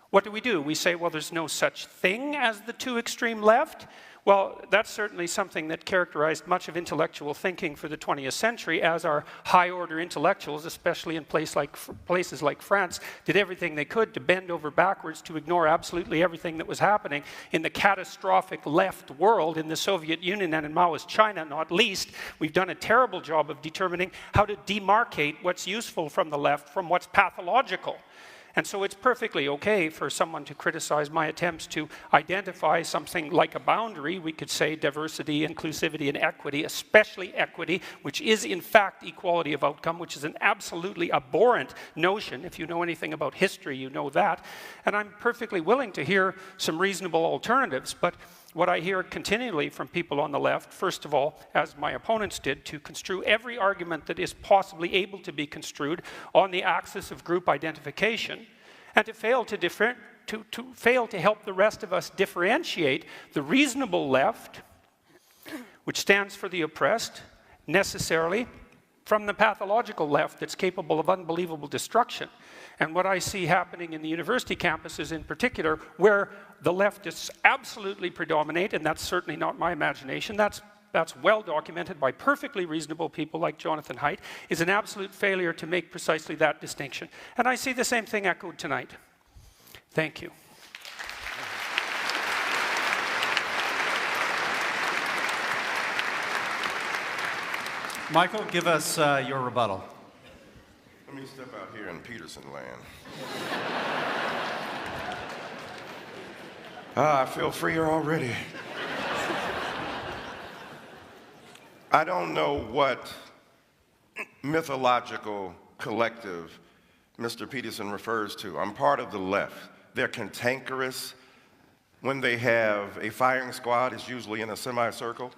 What do? We say, well, there's no such thing as the too extreme left. Well, that's certainly something that characterized much of intellectual thinking for the 20th century, as our high-order intellectuals, especially in places like France, did everything they could to bend over backwards to ignore absolutely everything that was happening in the catastrophic left world, in the Soviet Union and in Maoist China, not least. We've done a terrible job of determining how to demarcate what's useful from the left from what's pathological. And so it's perfectly okay for someone to criticize my attempts to identify something like a boundary. We could say diversity, inclusivity, and equity, especially equity, which is in fact equality of outcome, which is an absolutely abhorrent notion. If you know anything about history, you know that. And I'm perfectly willing to hear some reasonable alternatives, but what I hear continually from people on the left, first of all, as my opponents did, to construe every argument that is possibly able to be construed on the axis of group identification, and to fail to help the rest of us differentiate the reasonable left, which stands for the oppressed, necessarily, from the pathological left that's capable of unbelievable destruction. And what I see happening in the university campuses in particular, where the leftists absolutely predominate, and that's certainly not my imagination, that's well documented by perfectly reasonable people like Jonathan Haidt, is an absolute failure to make precisely that distinction. And I see the same thing echoed tonight. Thank you. Michael, give us your rebuttal. Let me step out here in Peterson land. I feel freer already. I don't know what mythological collective Mr. Peterson refers to. I'm part of the left. They're cantankerous. When they have a firing squad, it's usually in a semicircle.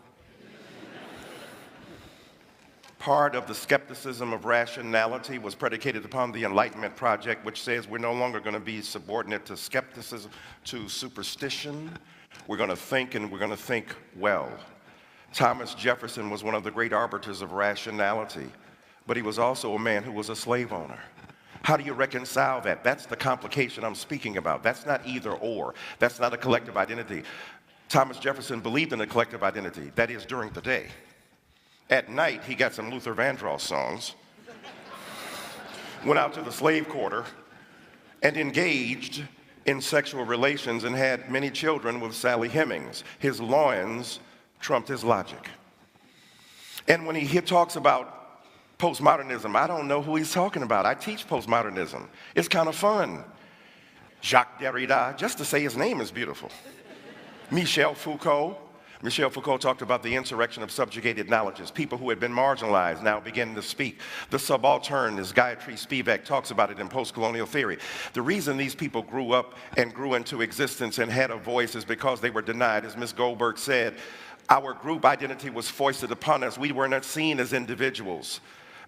Part of the skepticism of rationality was predicated upon the Enlightenment Project, which says we're no longer going to be subordinate to skepticism, to superstition. We're going to think, and we're going to think well. Thomas Jefferson was one of the great arbiters of rationality, but he was also a man who was a slave owner. How do you reconcile that? That's the complication I'm speaking about. That's not either or. That's not a collective identity. Thomas Jefferson believed in a collective identity, that is, during the day. At night, he got some Luther Vandross songs, went out to the slave quarter, and engaged in sexual relations and had many children with Sally Hemings. His loins trumped his logic. And when he talks about postmodernism, I don't know who he's talking about. I teach postmodernism. It's kind of fun. Jacques Derrida, just to say his name is beautiful. Michel Foucault. Michel Foucault talked about the insurrection of subjugated knowledges, people who had been marginalized now beginning to speak. The subaltern, as Gayatri Spivak talks about it in post-colonial theory. The reason these people grew up and grew into existence and had a voice is because they were denied. As Ms. Goldberg said, our group identity was foisted upon us. We were not seen as individuals.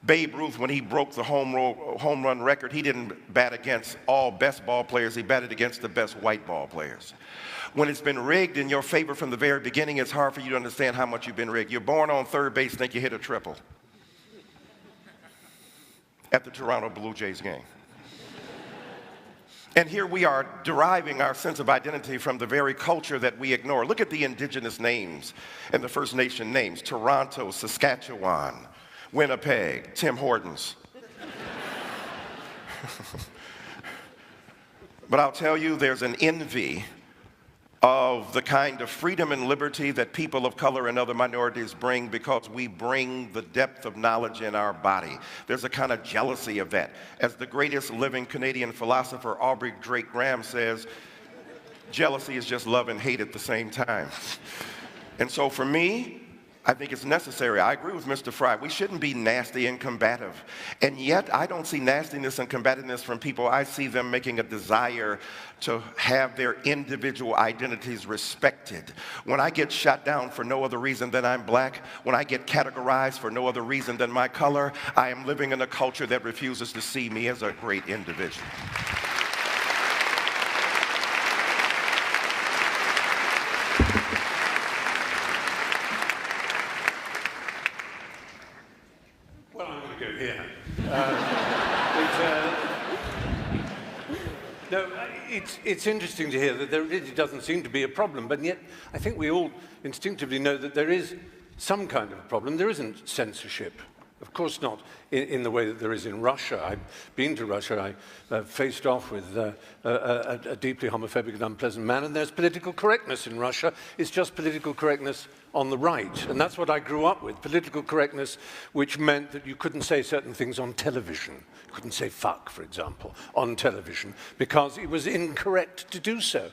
Babe Ruth, when he broke the home run record, he didn't bat against all best ball players. He batted against the best white ball players. When it's been rigged in your favor from the very beginning, it's hard for you to understand how much you've been rigged. You're born on third base, think you hit a triple at the Toronto Blue Jays game. And here we are deriving our sense of identity from the very culture that we ignore. Look at the indigenous names and the First Nation names: Toronto, Saskatchewan, Winnipeg, Tim Hortons. But I'll tell you, there's an envy of the kind of freedom and liberty that people of color and other minorities bring because we bring the depth of knowledge in our body. There's a kind of jealousy of that. As the greatest living Canadian philosopher, Aubrey Drake Graham, says, jealousy is just love and hate at the same time. And so for me, I think it's necessary. I agree with Mr. Fry. We shouldn't be nasty and combative. And yet, I don't see nastiness and combativeness from people. I see them making a desire to have their individual identities respected. When I get shot down for no other reason than I'm black, when I get categorized for no other reason than my color, I am living in a culture that refuses to see me as a great individual. No, it's interesting to hear that there really doesn't seem to be a problem, but yet I think we all instinctively know that there is some kind of a problem. There isn't censorship. Of course not in the way that there is in Russia. I've been to Russia. I faced off with a deeply homophobic and unpleasant man, and there's political correctness in Russia. It's just political correctness on the right, and that's what I grew up with, political correctness, which meant that you couldn't say certain things on television. You couldn't say fuck, for example, on television, because it was incorrect to do so.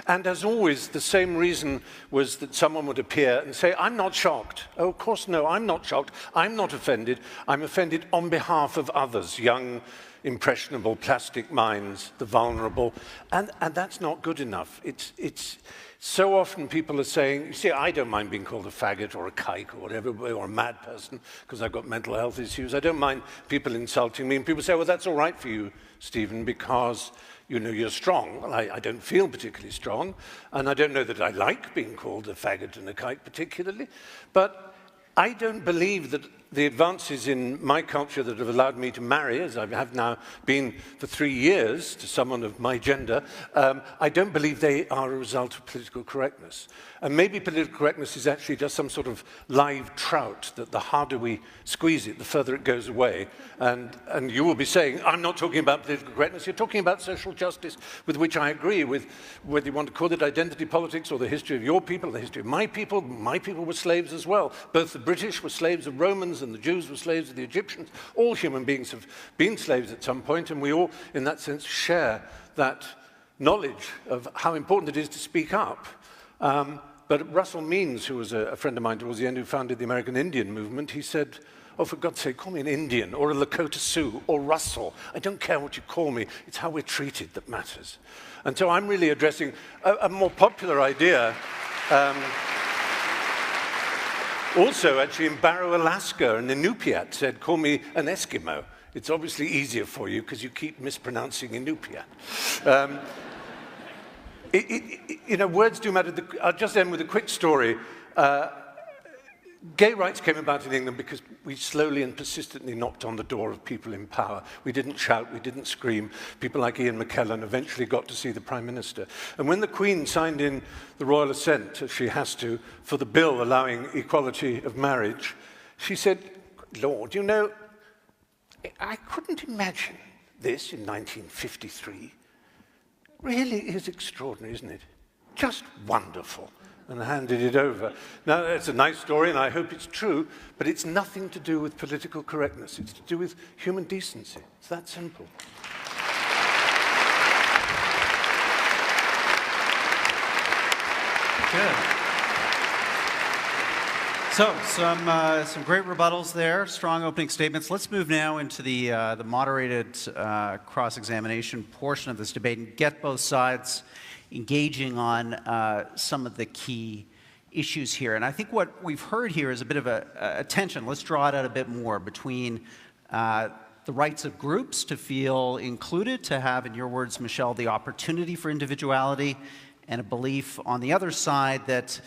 And as always, the same reason was that someone would appear and say, I'm not shocked. Oh, of course, no, I'm not shocked. I'm not offended. I'm offended on behalf of others, young, impressionable, plastic minds, the vulnerable. And that's not good enough. It's so often people are saying, you see, I don't mind being called a faggot or a kike or whatever, or a mad person, because I've got mental health issues. I don't mind people insulting me. And people say, well, that's all right for you, Stephen, because you know you're strong. Well, I don't feel particularly strong, and I don't know that I like being called a faggot and a kike particularly, but I don't believe that the advances in my culture that have allowed me to marry, as I have now been for 3 years, to someone of my gender, I don't believe they are a result of political correctness. And maybe political correctness is actually just some sort of live trout, that the harder we squeeze it, the further it goes away. And you will be saying, I'm not talking about political correctness, you're talking about social justice, with which I agree, with whether you want to call it identity politics or the history of your people, the history of my people were slaves as well. Both the British were slaves of Romans and the Jews were slaves of the Egyptians. All human beings have been slaves at some point, and we all, in that sense, share that knowledge of how important it is to speak up. But Russell Means, who was a friend of mine towards the end, who founded the American Indian movement, he said, oh, for God's sake, call me an Indian or a Lakota Sioux or Russell. I don't care what you call me. It's how we're treated that matters. And so I'm really addressing a more popular idea. Also, actually, in Barrow, Alaska, an Inupiat said, call me an Eskimo. It's obviously easier for you because you keep mispronouncing Inupiat. You know, words do matter. I'll just end with a quick story. Gay rights came about in England because we slowly and persistently knocked on the door of people in power. We didn't shout, we didn't scream. People like Ian McKellen eventually got to see the Prime Minister. And when the Queen signed in the royal assent, as she has to, for the bill allowing equality of marriage, she said, Lord, you know, I couldn't imagine this in 1953. Really is extraordinary, isn't it? Just wonderful. And handed it over. Now, it's a nice story, and I hope it's true, but it's nothing to do with political correctness. It's to do with human decency. It's that simple. Good. So, some great rebuttals there, strong opening statements. Let's move now into the moderated cross-examination portion of this debate and get both sides engaging on some of the key issues here. And I think what we've heard here is a bit of a tension. Let's draw it out a bit more between the rights of groups to feel included, to have, in your words, Michelle, the opportunity for individuality, and a belief on the other side that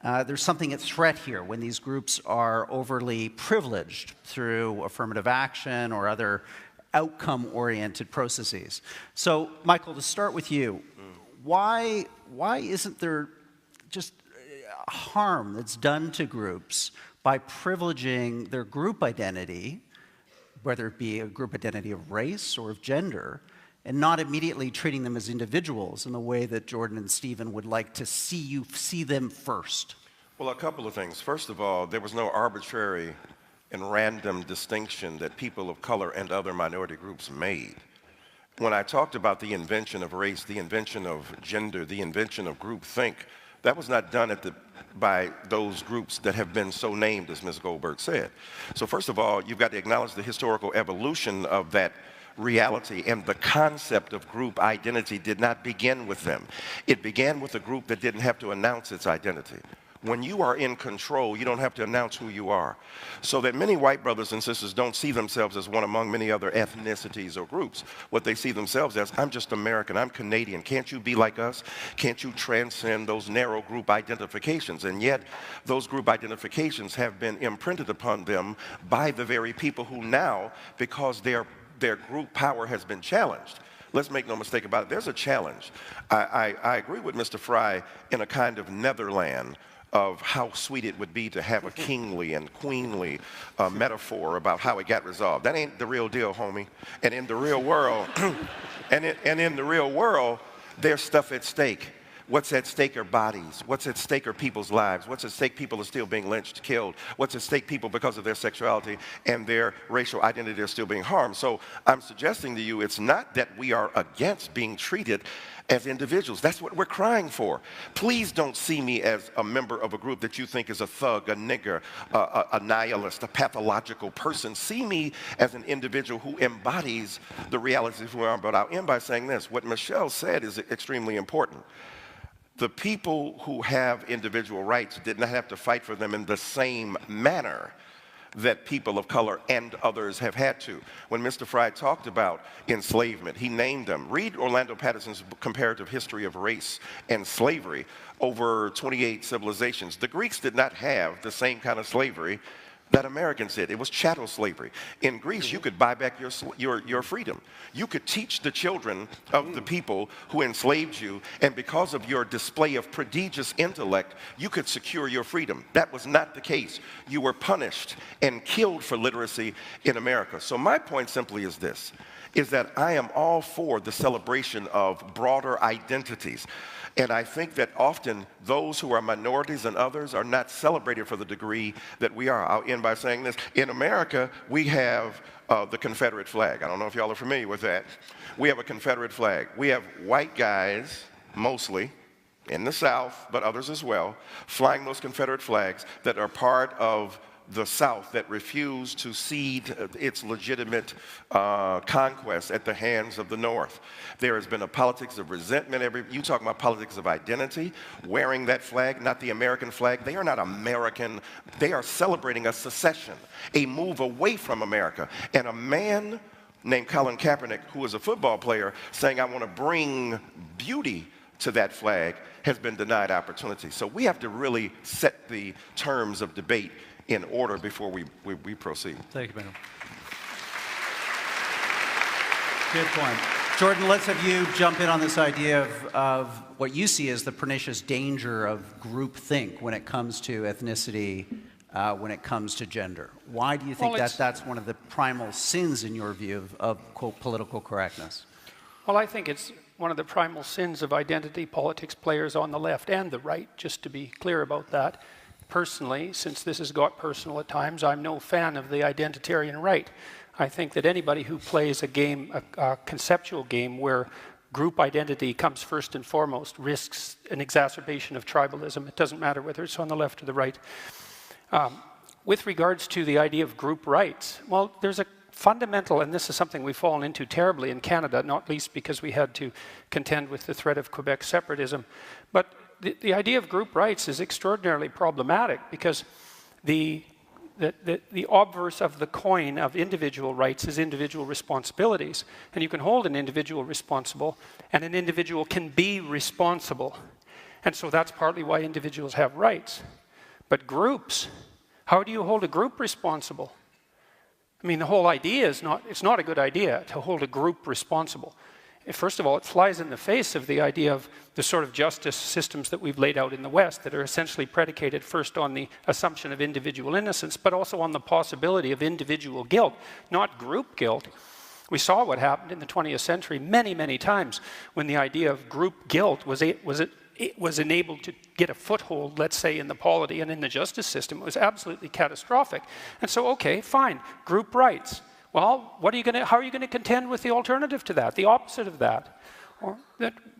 there's something at threat here when these groups are overly privileged through affirmative action or other outcome-oriented processes. So, Michael, to start with you, why isn't there just harm that's done to groups by privileging their group identity, whether it be a group identity of race or of gender, and not immediately treating them as individuals in the way that Jordan and Stephen would like to see them first? Well, a couple of things. First of all, there was no arbitrary and random distinction that people of color and other minority groups made. When I talked about the invention of race, the invention of gender, the invention of groupthink, That was not done by those groups that have been so named, as Ms. Goldberg said. So first of all, you've got to acknowledge the historical evolution of that reality, and the concept of group identity did not begin with them. It began with a group that didn't have to announce its identity. When you are in control, you don't have to announce who you are. So that many white brothers and sisters don't see themselves as one among many other ethnicities or groups. What they see themselves as, I'm just American, I'm Canadian. Can't you be like us? Can't you transcend those narrow group identifications? And yet, those group identifications have been imprinted upon them by the very people who now, because their group power has been challenged. Let's make no mistake about it. There's a challenge. I agree with Mr. Fry in a kind of Netherland of how sweet it would be to have a kingly and queenly metaphor about how it got resolved. That ain't the real deal, homie. And in the real world, in the real world, there's stuff at stake. What's at stake are bodies. What's at stake are people's lives. What's at stake? People are still being lynched, killed. What's at stake? People, because of their sexuality and their racial identity, are still being harmed. So I'm suggesting to you, it's not that we are against being treated as individuals. That's what we're crying for. Please don't see me as a member of a group that you think is a thug, a nigger, a nihilist, a pathological person. See me as an individual who embodies the realities of who I am. But I'll end by saying this. What Michelle said is extremely important. The people who have individual rights did not have to fight for them in the same manner that people of color and others have had to. When Mr. Fry talked about enslavement, he named them. Read Orlando Patterson's comparative history of race and slavery over 28 civilizations. The Greeks did not have the same kind of slavery that Americans did. It was chattel slavery. In Greece, you could buy back your freedom. You could teach the children of the people who enslaved you, and because of your display of prodigious intellect, you could secure your freedom. That was not the case. You were punished and killed for literacy in America. So my point simply is this, is that I am all for the celebration of broader identities. And I think that often those who are minorities and others are not celebrated for the degree that we are. I'll end by saying this. In America, we have the Confederate flag. I don't know if y'all are familiar with that. We have a Confederate flag. We have white guys, mostly, in the South, but others as well, flying those Confederate flags that are part of the South that refused to cede its legitimate conquest at the hands of the North. There has been a politics of resentment. You talk about politics of identity, wearing that flag, not the American flag. They are not American. They are celebrating a secession, a move away from America. And a man named Colin Kaepernick, who is a football player, saying, I want to bring beauty to that flag, has been denied opportunity. So we have to really set the terms of debate in order before we proceed. Thank you, madam. Good point. Jordan, let's have you jump in on this idea of what you see as the pernicious danger of groupthink when it comes to ethnicity, when it comes to gender. Why do you think that's one of the primal sins, in your view, of quote, political correctness? Well, I think it's one of the primal sins of identity politics players on the left and the right, just to be clear about that. Personally, since this has got personal at times, I'm no fan of the identitarian right. I think that anybody who plays a game, a conceptual game where group identity comes first and foremost, risks an exacerbation of tribalism. It doesn't matter whether it's on the left or the right. With regards to the idea of group rights, well, there's a fundamental, and this is something we've fallen into terribly in Canada, not least because we had to contend with the threat of Quebec separatism, but the idea of group rights is extraordinarily problematic because the obverse of the coin of individual rights is individual responsibilities. And you can hold an individual responsible, and an individual can be responsible. And so that's partly why individuals have rights. But groups, how do you hold a group responsible? I mean, the whole idea is it's not a good idea to hold a group responsible. First of all, it flies in the face of the idea of the sort of justice systems that we've laid out in the West that are essentially predicated first on the assumption of individual innocence, but also on the possibility of individual guilt, not group guilt. We saw what happened in the 20th century many, many times when the idea of group guilt was enabled to get a foothold, let's say, in the polity and in the justice system. It was absolutely catastrophic. And so, okay, fine, group rights. Well, how are you going to contend with the alternative to that, the opposite of that?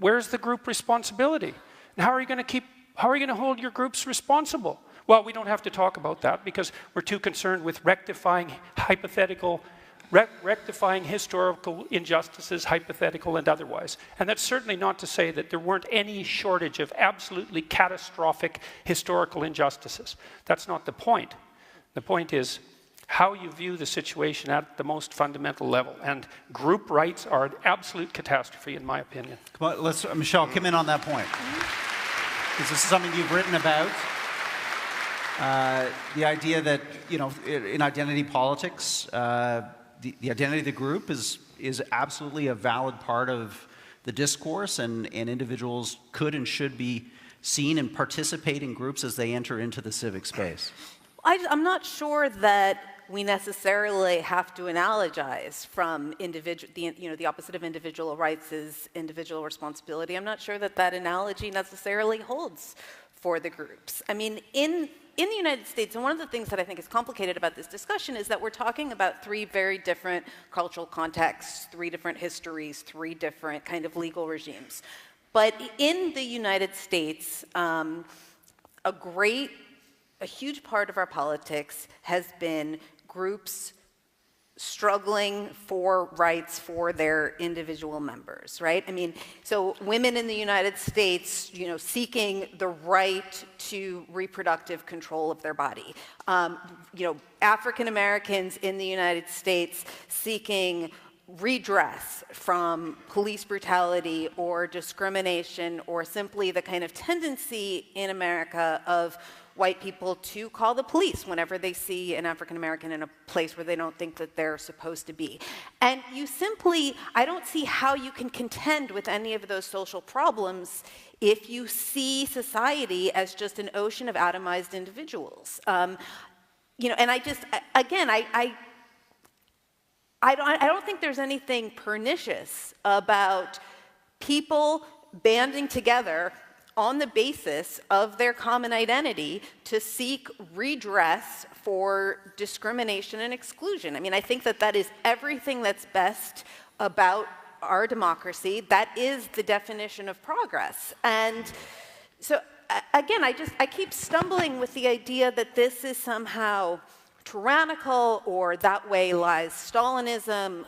Where's the group responsibility? And how are you going to keep how are you going to hold your groups responsible? Well, we don't have to talk about that because we're too concerned with rectifying historical injustices, hypothetical and otherwise. And that's certainly not to say that there weren't any shortage of absolutely catastrophic historical injustices. That's not the point. The point is how you view the situation at the most fundamental level. And group rights are an absolute catastrophe, in my opinion. Come on, let's, Michelle, come in on that point. Is this something you've written about? The idea that, you know, in identity politics, the identity of the group is absolutely a valid part of the discourse, and individuals could and should be seen and participate in groups as they enter into the civic space. I'm not sure that we necessarily have to analogize from the opposite of individual rights is individual responsibility. I'm not sure that that analogy necessarily holds for the groups. I mean, in the United States, and one of the things that I think is complicated about this discussion is that we're talking about three very different cultural contexts, three different histories, three different kind of legal regimes. But in the United States, a huge part of our politics has been groups struggling for rights for their individual members, right? I mean, so women in the United States, you know, seeking the right to reproductive control of their body. You know, African Americans in the United States seeking redress from police brutality or discrimination or simply the kind of tendency in America of white people to call the police whenever they see an African American in a place where they don't think that they're supposed to be. And you simply, I don't see how you can contend with any of those social problems if you see society as just an ocean of atomized individuals. You know, and I don't think there's anything pernicious about people banding together on the basis of their common identity to seek redress for discrimination and exclusion. I mean, I think that that is everything that's best about our democracy. That is the definition of progress. And so, again, I keep stumbling with the idea that this is somehow tyrannical or that way lies Stalinism.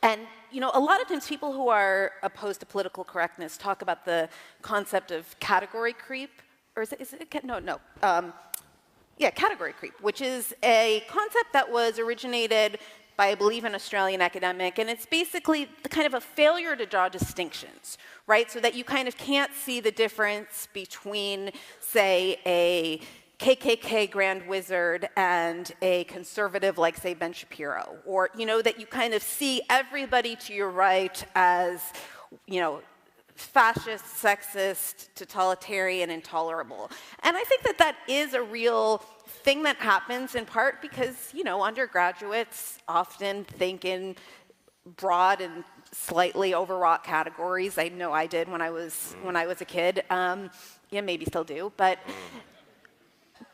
And, you know, a lot of times people who are opposed to political correctness talk about the concept of category creep, or category creep, which is a concept that was originated by, I believe, an Australian academic, and it's basically the kind of a failure to draw distinctions, right? So that you kind of can't see the difference between, say, a KKK Grand Wizard and a conservative like, say, Ben Shapiro, or, you know, that you kind of see everybody to your right as, you know, fascist, sexist, totalitarian, intolerable. And I think that that is a real thing that happens in part because, you know, undergraduates often think in broad and slightly overwrought categories. I know I did when I was a kid. Yeah, maybe still do, but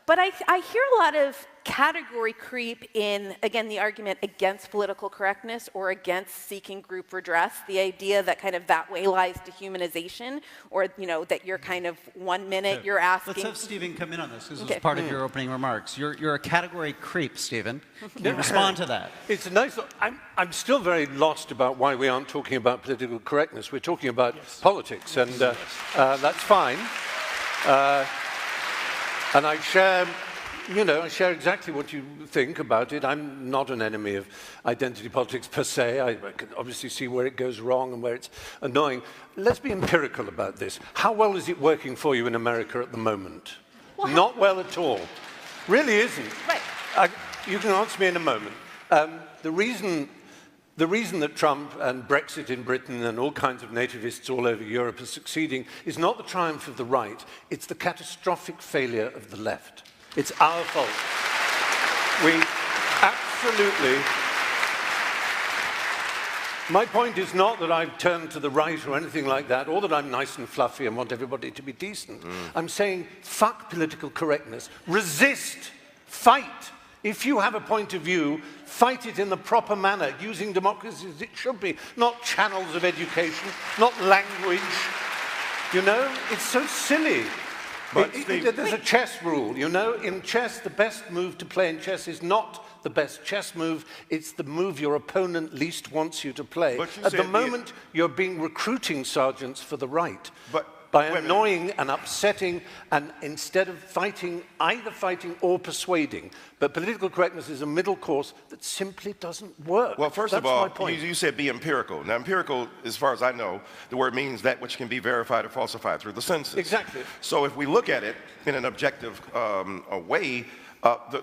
I hear a lot of category creep in, again, the argument against political correctness or against seeking group redress, the idea that kind of that way lies dehumanization, or, you know, that you're kind of 1 minute you're asking... Let's have Stephen come in on this. This is part of your opening remarks. You're a category creep, Stephen. Can you respond to that? It's a nice... I'm still very lost about why we aren't talking about political correctness. We're talking about politics, and that's fine. And I share, you know, I share exactly what you think about it. I'm not an enemy of identity politics per se. I can obviously see where it goes wrong and where it's annoying. Let's be empirical about this. How well is it working for you in America at the moment? Well, not well at all. Really isn't. Right. You can answer me in a moment. The reason that Trump and Brexit in Britain and all kinds of nativists all over Europe are succeeding is not the triumph of the right, it's the catastrophic failure of the left. It's our fault. We absolutely... My point is not that I've turned to the right or anything like that, or that I'm nice and fluffy and want everybody to be decent. I'm saying, fuck political correctness. Resist. Fight. If you have a point of view, fight it in the proper manner, using democracy as it should be, not channels of education, not language. You know, it's so silly. But There's a chess rule, you know. In chess, the best move to play in chess is not the best chess move. It's the move your opponent least wants you to play. At the moment, you're being recruiting sergeants for the right. By annoying and upsetting, and instead of fighting, either fighting or persuading. But political correctness is a middle course that simply doesn't work. Well, first That's of all, my point. you said be empirical. Now, empirical, as far as I know, the word means that which can be verified or falsified through the census. Exactly. So if we look at it in an objective way,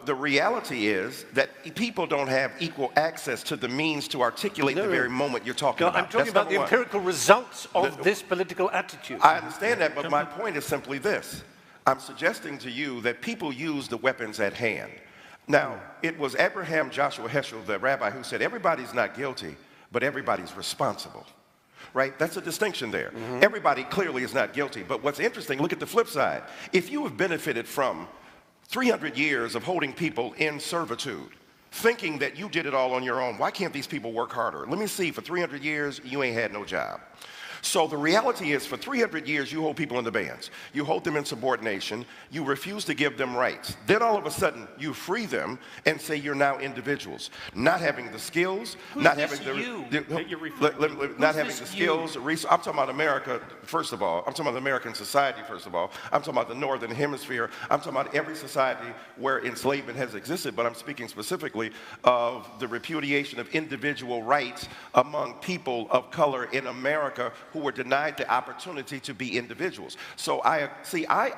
the reality is that people don't have equal access to the means to articulate the very moment you're talking about. I'm talking about the empirical results of this political attitude. I understand that, but my point is simply this. I'm suggesting to you that people use the weapons at hand. Now, it was Abraham Joshua Heschel, the rabbi, who said, everybody's not guilty, but everybody's responsible. Right? That's a distinction there. Everybody clearly is not guilty, but what's interesting, look at the flip side. If you have benefited from 300 years of holding people in servitude, thinking that you did it all on your own. Why can't these people work harder? Let me see, for 300 years, you ain't had no job. So the reality is, for 300 years, you hold people in the bands. You hold them in subordination. You refuse to give them rights. Then all of a sudden, you free them and say you're now individuals. Not having the skills, not having the skills. I'm talking about America, first of all. I'm talking about the American society, first of all. I'm talking about the Northern Hemisphere. I'm talking about every society where enslavement has existed, but I'm speaking specifically of the repudiation of individual rights among people of color in America who were denied the opportunity to be individuals. So I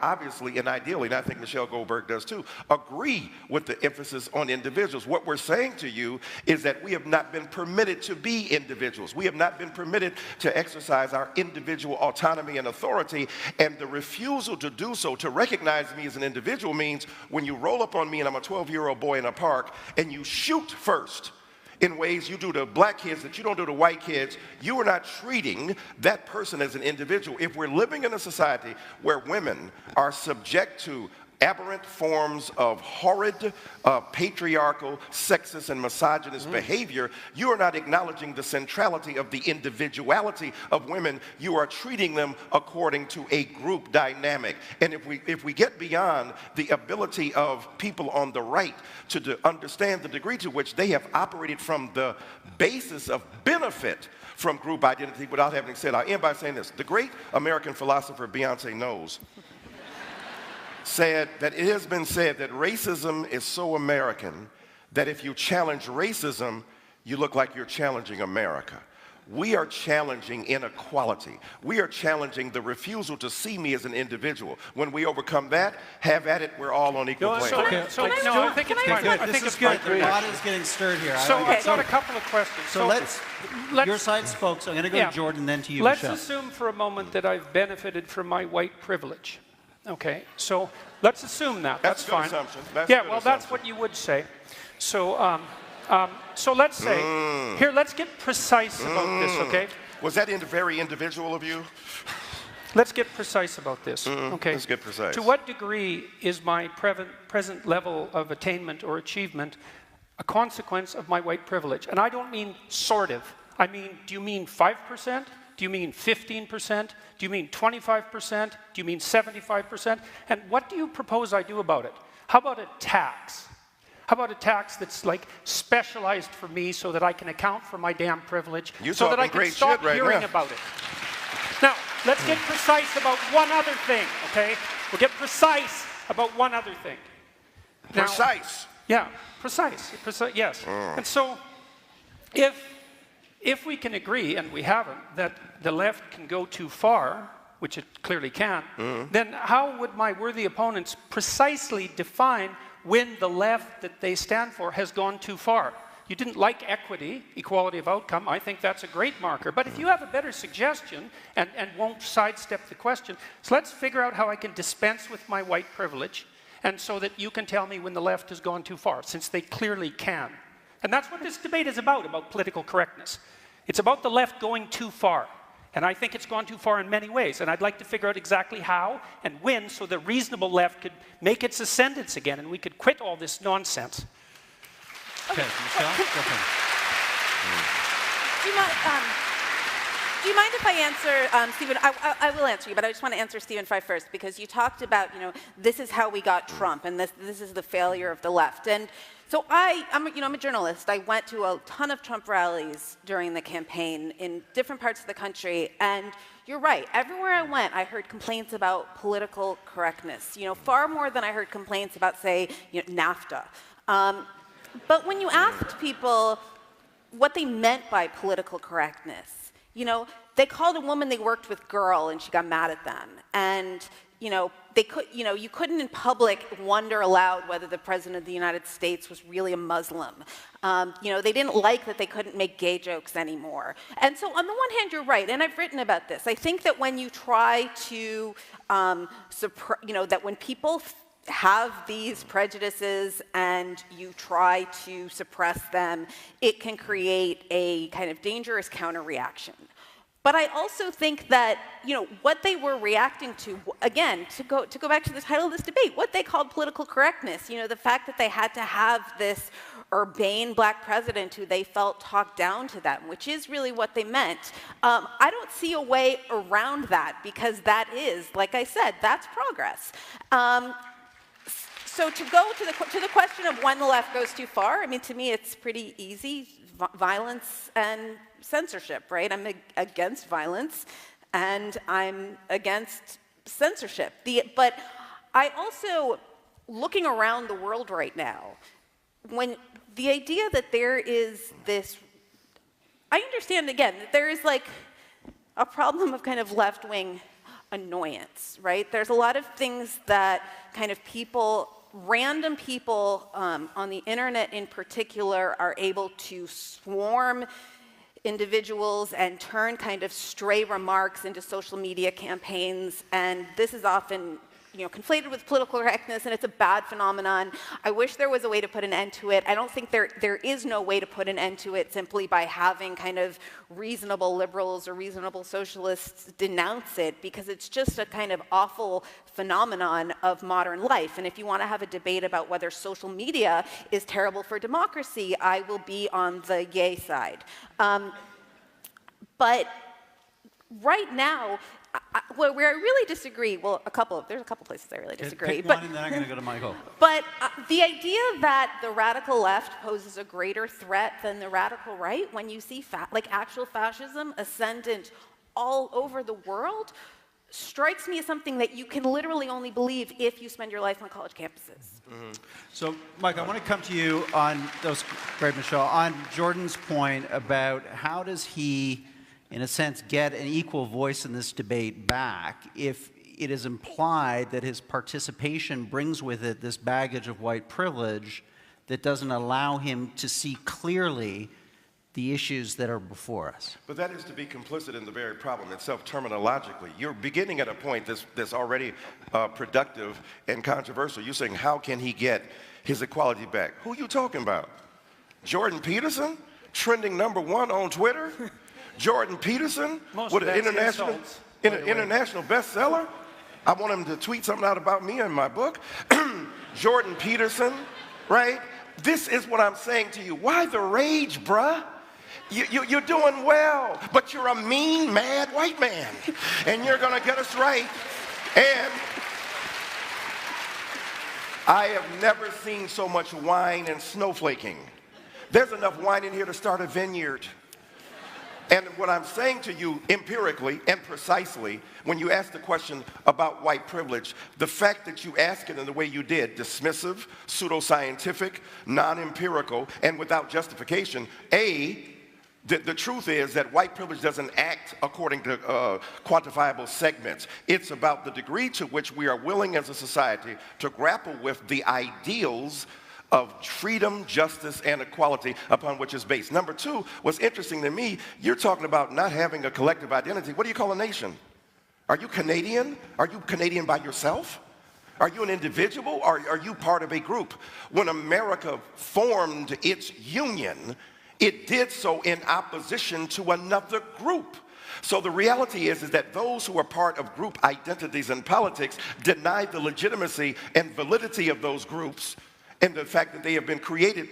obviously and ideally, and I think Michelle Goldberg does too, agree with the emphasis on individuals. What we're saying to you is that we have not been permitted to be individuals. We have not been permitted to exercise our individual autonomy and authority, and the refusal to do so, to recognize me as an individual, means when you roll up on me and I'm a 12-year-old boy in a park and you shoot first, in ways you do to black kids that you don't do to white kids, you are not treating that person as an individual. If we're living in a society where women are subject to aberrant forms of horrid, patriarchal, sexist, and misogynist behavior, you are not acknowledging the centrality of the individuality of women. You are treating them according to a group dynamic. And if we get beyond the ability of people on the right to understand the degree to which they have operated from the basis of benefit from group identity without having said, I'll end by saying this. The great American philosopher Beyonce Knowles said that it has been said that racism is so American that if you challenge racism, you look like you're challenging America. We are challenging inequality. We are challenging the refusal to see me as an individual. When we overcome that, have at it, we're all on equal plane. I think it's fine. This is good. The pot is getting stirred here. So I've got a couple of questions. So let's your side spoke, so I'm going to go to Jordan, then to you, Let's Michelle. assume for a moment that I've benefited from my white privilege. Okay, so let's assume that. That's fine. Assumption. That's what you would say. So, so let's say, here, let's get precise about this, okay? Was that very individual of you? Let's get precise about this, okay? Let's get precise. To what degree is my present level of attainment or achievement a consequence of my white privilege? And I don't mean sort of. I mean, do you mean 5%? Do you mean 15%? Do you mean 25%? Do you mean 75%? And what do you propose I do about it? How about a tax? How about a tax that's like specialized for me so that I can account for my damn privilege, so that I can stop hearing about it? Now, let's get precise about one other thing, okay? We'll get precise about one other thing. Now, precise? Yeah, precise, yes. And so, if we can agree, and we haven't, that the left can go too far, which it clearly can, then how would my worthy opponents precisely define when the left that they stand for has gone too far? You didn't like equity, equality of outcome. I think that's a great marker. But if you have a better suggestion and won't sidestep the question, so let's figure out how I can dispense with my white privilege, and so that you can tell me when the left has gone too far, since they clearly can. And that's what this debate is about political correctness. It's about the left going too far. And I think it's gone too far in many ways. And I'd like to figure out exactly how and when, so the reasonable left could make its ascendance again and we could quit all this nonsense. Okay, Michelle, go ahead. Do you mind, do you mind if I answer, Stephen? I will answer you, but I just want to answer Stephen Fry first, because you talked about, this is how we got Trump, and this is the failure of the left. And so I'm a journalist. I went to a ton of Trump rallies during the campaign in different parts of the country, and you're right. Everywhere I went, I heard complaints about political correctness. Far more than I heard complaints about, say, NAFTA. But when you asked people what they meant by political correctness, they called a woman they worked with girl, and she got mad at them. And they could, you couldn't in public wonder aloud whether the president of the United States was really a Muslim. They didn't like that they couldn't make gay jokes anymore. And so on the one hand, you're right, and I've written about this. I think that when you try to, that when people have these prejudices and you try to suppress them, it can create a kind of dangerous counter-reaction. But I also think that, what they were reacting to, again, to go back to the title of this debate, what they called political correctness, the fact that they had to have this urbane black president who they felt talked down to them, which is really what they meant. I don't see a way around that, because that is, like I said, that's progress. So to go to the question of when the left goes too far, to me it's pretty easy. Violence and censorship, right? I'm against violence, and I'm against censorship. But I also, looking around the world right now, when the idea that there is this, I understand, again, that there is like a problem of kind of left-wing annoyance, right? There's a lot of things that kind of random people on the internet in particular are able to swarm individuals and turn kind of stray remarks into social media campaigns, and this is often conflated with political correctness, and it's a bad phenomenon. I wish there was a way to put an end to it. I don't think there is no way to put an end to it simply by having kind of reasonable liberals or reasonable socialists denounce it, because it's just a kind of awful phenomenon of modern life. And if you want to have a debate about whether social media is terrible for democracy, I will be on the yay side. But right now, where I really disagree, well, there's a couple places I really disagree. Pick one, and then I'm going to go to Michael. But the idea that the radical left poses a greater threat than the radical right, when you see actual fascism ascendant all over the world, strikes me as something that you can literally only believe if you spend your life on college campuses. Mm-hmm. So, Mike, I want to come to you on those, great, Michelle, on Jordan's point about how does he, in a sense, get an equal voice in this debate back if it is implied that his participation brings with it this baggage of white privilege that doesn't allow him to see clearly the issues that are before us. But that is to be complicit in the very problem itself terminologically. You're beginning at a point that's already productive and controversial. You're saying, how can he get his equality back? Who are you talking about? Jordan Peterson, trending #1 on Twitter? Jordan Peterson with an international bestseller? I want him to tweet something out about me in my book. Jordan Peterson, right? This is what I'm saying to you. Why the rage, bruh? You're doing well, but you're a mean, mad white man, and you're going to get us right. And I have never seen so much wine and snowflaking. There's enough wine in here to start a vineyard. And what I'm saying to you empirically and precisely, when you ask the question about white privilege, the fact that you ask it in the way you did, dismissive, pseudoscientific, non-empirical, and without justification, the truth is that white privilege doesn't act according to quantifiable segments. It's about the degree to which we are willing as a society to grapple with the ideals of freedom, justice, and equality upon which it's based. Number two, what's interesting to me, you're talking about not having a collective identity. What do you call a nation? Are you Canadian? Are you Canadian by yourself? Are you an individual, or are you part of a group? When America formed its union, it did so in opposition to another group. So the reality is that those who are part of group identities in politics deny the legitimacy and validity of those groups and the fact that they have been created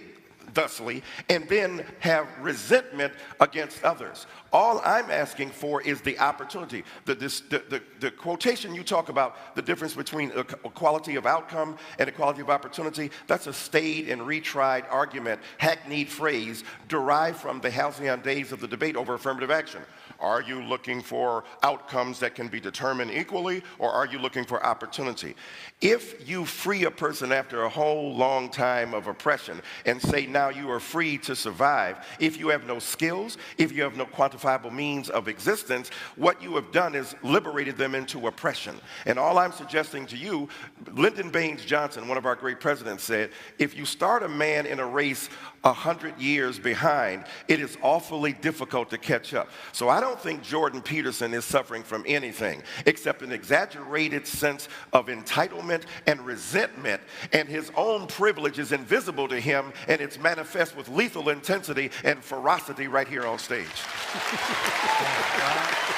thusly, and then have resentment against others. All I'm asking for is the opportunity. The quotation you talk about, the difference between equality of outcome and equality of opportunity, that's a staid and retried argument, hackneyed phrase derived from the halcyon days of the debate over affirmative action. Are you looking for outcomes that can be determined equally, or are you looking for opportunity? If you free a person after a whole long time of oppression and say now you are free to survive, if you have no skills, if you have no quantifiable means of existence, what you have done is liberated them into oppression. And all I'm suggesting to you, Lyndon Baines Johnson, one of our great presidents, said, if you start a man in a race 100 years behind, it is awfully difficult to catch up. So I don't think Jordan Peterson is suffering from anything except an exaggerated sense of entitlement and resentment, and his own privilege is invisible to him, and it's manifest with lethal intensity and ferocity right here on stage.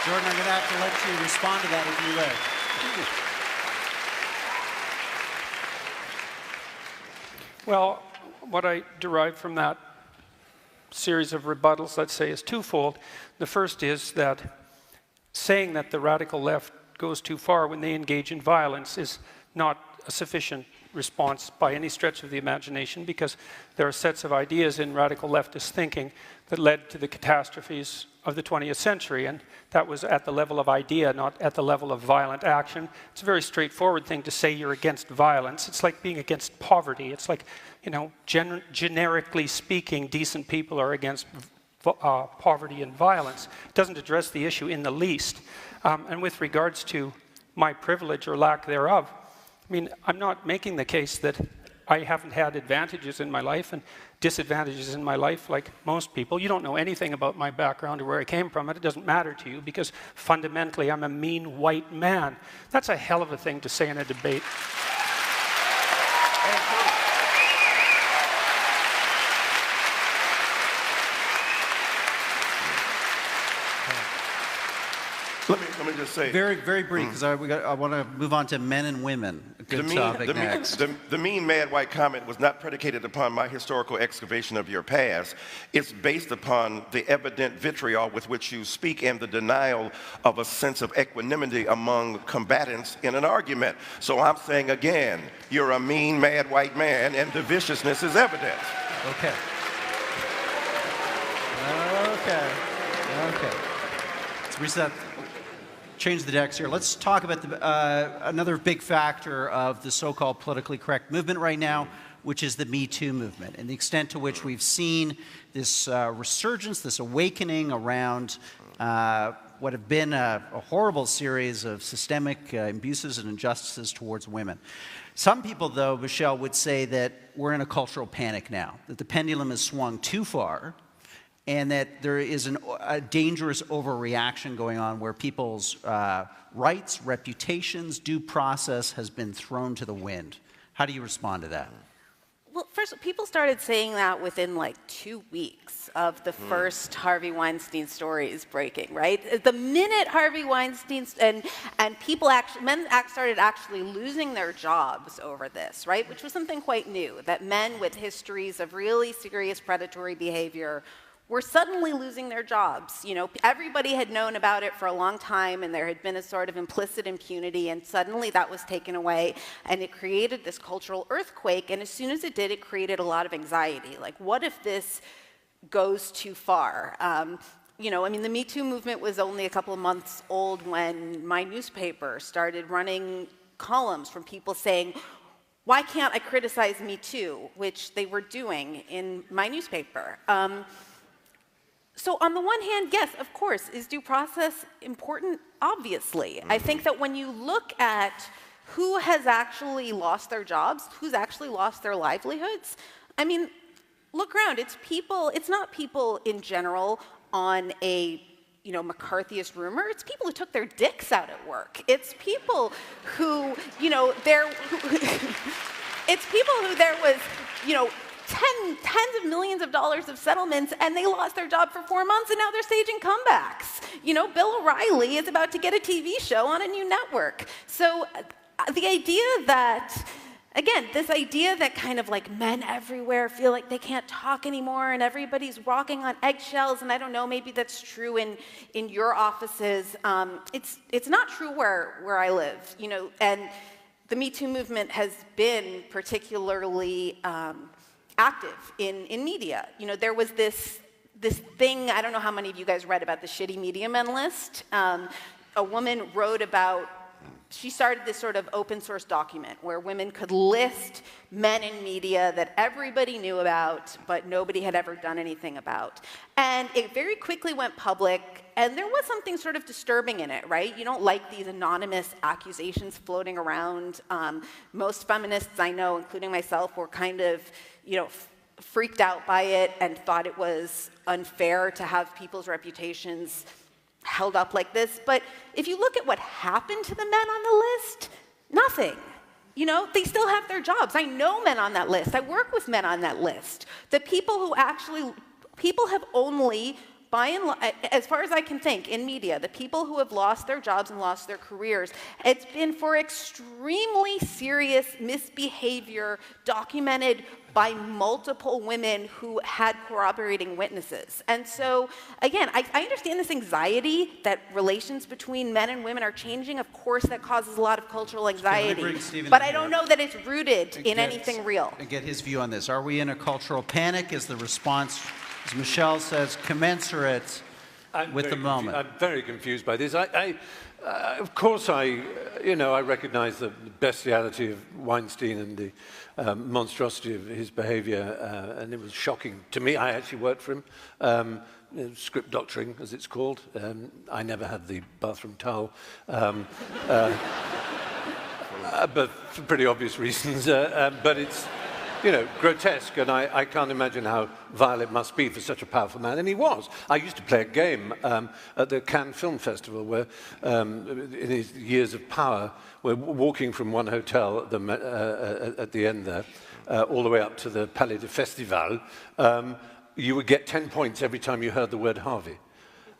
Jordan, I'm going to have to let you respond to that if you would. Well, what I derive from that series of rebuttals, let's say, is twofold. The first is that saying that the radical left goes too far when they engage in violence is not a sufficient response by any stretch of the imagination, because there are sets of ideas in radical leftist thinking that led to the catastrophes of the 20th century, and that was at the level of idea, not at the level of violent action. It's a very straightforward thing to say you're against violence. It's like being against poverty. It's like, you know, generically speaking, decent people are against poverty and violence. It doesn't address the issue in the least. And with regards to my privilege or lack thereof, I mean, I'm not making the case that I haven't had advantages in my life and disadvantages in my life like most people. You don't know anything about my background or where I came from, and it doesn't matter to you because fundamentally I'm a mean white man. That's a hell of a thing to say in a debate. Let me just say... Very, very brief, because I want to move on to men and women. A good topic next. The mean, mad white comment was not predicated upon my historical excavation of your past. It's based upon the evident vitriol with which you speak and the denial of a sense of equanimity among combatants in an argument. So I'm saying again, you're a mean, mad white man, and the viciousness is evident. Okay. Okay. Let's reset. Change the decks here. Let's talk about another big factor of the so-called politically correct movement right now, which is the Me Too movement, and the extent to which we've seen this resurgence, this awakening around what have been a horrible series of systemic abuses and injustices towards women. Some people, though, Michelle, would say that we're in a cultural panic now, that the pendulum has swung too far, and that there is a dangerous overreaction going on where people's rights, reputations, due process has been thrown to the wind. How do you respond to that? Well, first, people started saying that within like 2 weeks of the first Harvey Weinstein stories breaking, right? The minute Harvey Weinstein and people men started actually losing their jobs over this, right? Which was something quite new, that men with histories of really serious predatory behavior were suddenly losing their jobs. You know, everybody had known about it for a long time, and there had been a sort of implicit impunity, and suddenly that was taken away, and it created this cultural earthquake, and as soon as it did, it created a lot of anxiety. Like, what if this goes too far? You know, I mean, the Me Too movement was only a couple of months old when my newspaper started running columns from people saying, why can't I criticize Me Too, which they were doing in my newspaper. So on the one hand, yes, of course, is due process important? Obviously. I think that when you look at who has actually lost their jobs, who's actually lost their livelihoods, I mean, look around. It's people, it's not people in general on a, you know, McCarthyist rumor. It's people who took their dicks out at work. It's people who, you know, it's people who there was, you know, tens of millions of dollars of settlements, and they lost their job for 4 months, and now they're staging comebacks. You know, Bill O'Reilly is about to get a TV show on a new network. So the idea that again, this idea that kind of like men everywhere feel like they can't talk anymore and everybody's walking on eggshells, and I don't know, maybe that's true in your offices. It's not true where I live, you know, and the Me Too movement has been particularly active in media. You know, there was this thing, I don't know how many of you guys read about the shitty media men list. A woman wrote about, she started this sort of open source document where women could list men in media that everybody knew about, but nobody had ever done anything about. And it very quickly went public, and there was something sort of disturbing in it, right? You don't like these anonymous accusations floating around. Most feminists I know, including myself, were kind of, you know, freaked out by it and thought it was unfair to have people's reputations held up like this. But if you look at what happened to the men on the list, nothing. You know, they still have their jobs. I know men on that list. I work with men on that list. The people who actually, people have only, by and large, as far as I can think, in media, the people who have lost their jobs and lost their careers, it's been for extremely serious misbehavior documented by multiple women who had corroborating witnesses. And so, again, I understand this anxiety that relations between men and women are changing. Of course, that causes a lot of cultural anxiety. But I don't know that it's rooted in anything real. And get his view on this. Are we in a cultural panic? Is the response, as Michelle says, commensurate with the moment? I'm very confused by this. Of course, I recognize the bestiality of Weinstein and the monstrosity of his behavior, and it was shocking to me. I actually worked for him, script doctoring, as it's called. I never had the bathroom towel, but for pretty obvious reasons. But it's, you know, grotesque, and I can't imagine how vile it must be for such a powerful man, and he was. I used to play a game at the Cannes Film Festival where, in his years of power, we're walking from one hotel at the end there, all the way up to the Palais de Festival. You would get 10 points every time you heard the word Harvey.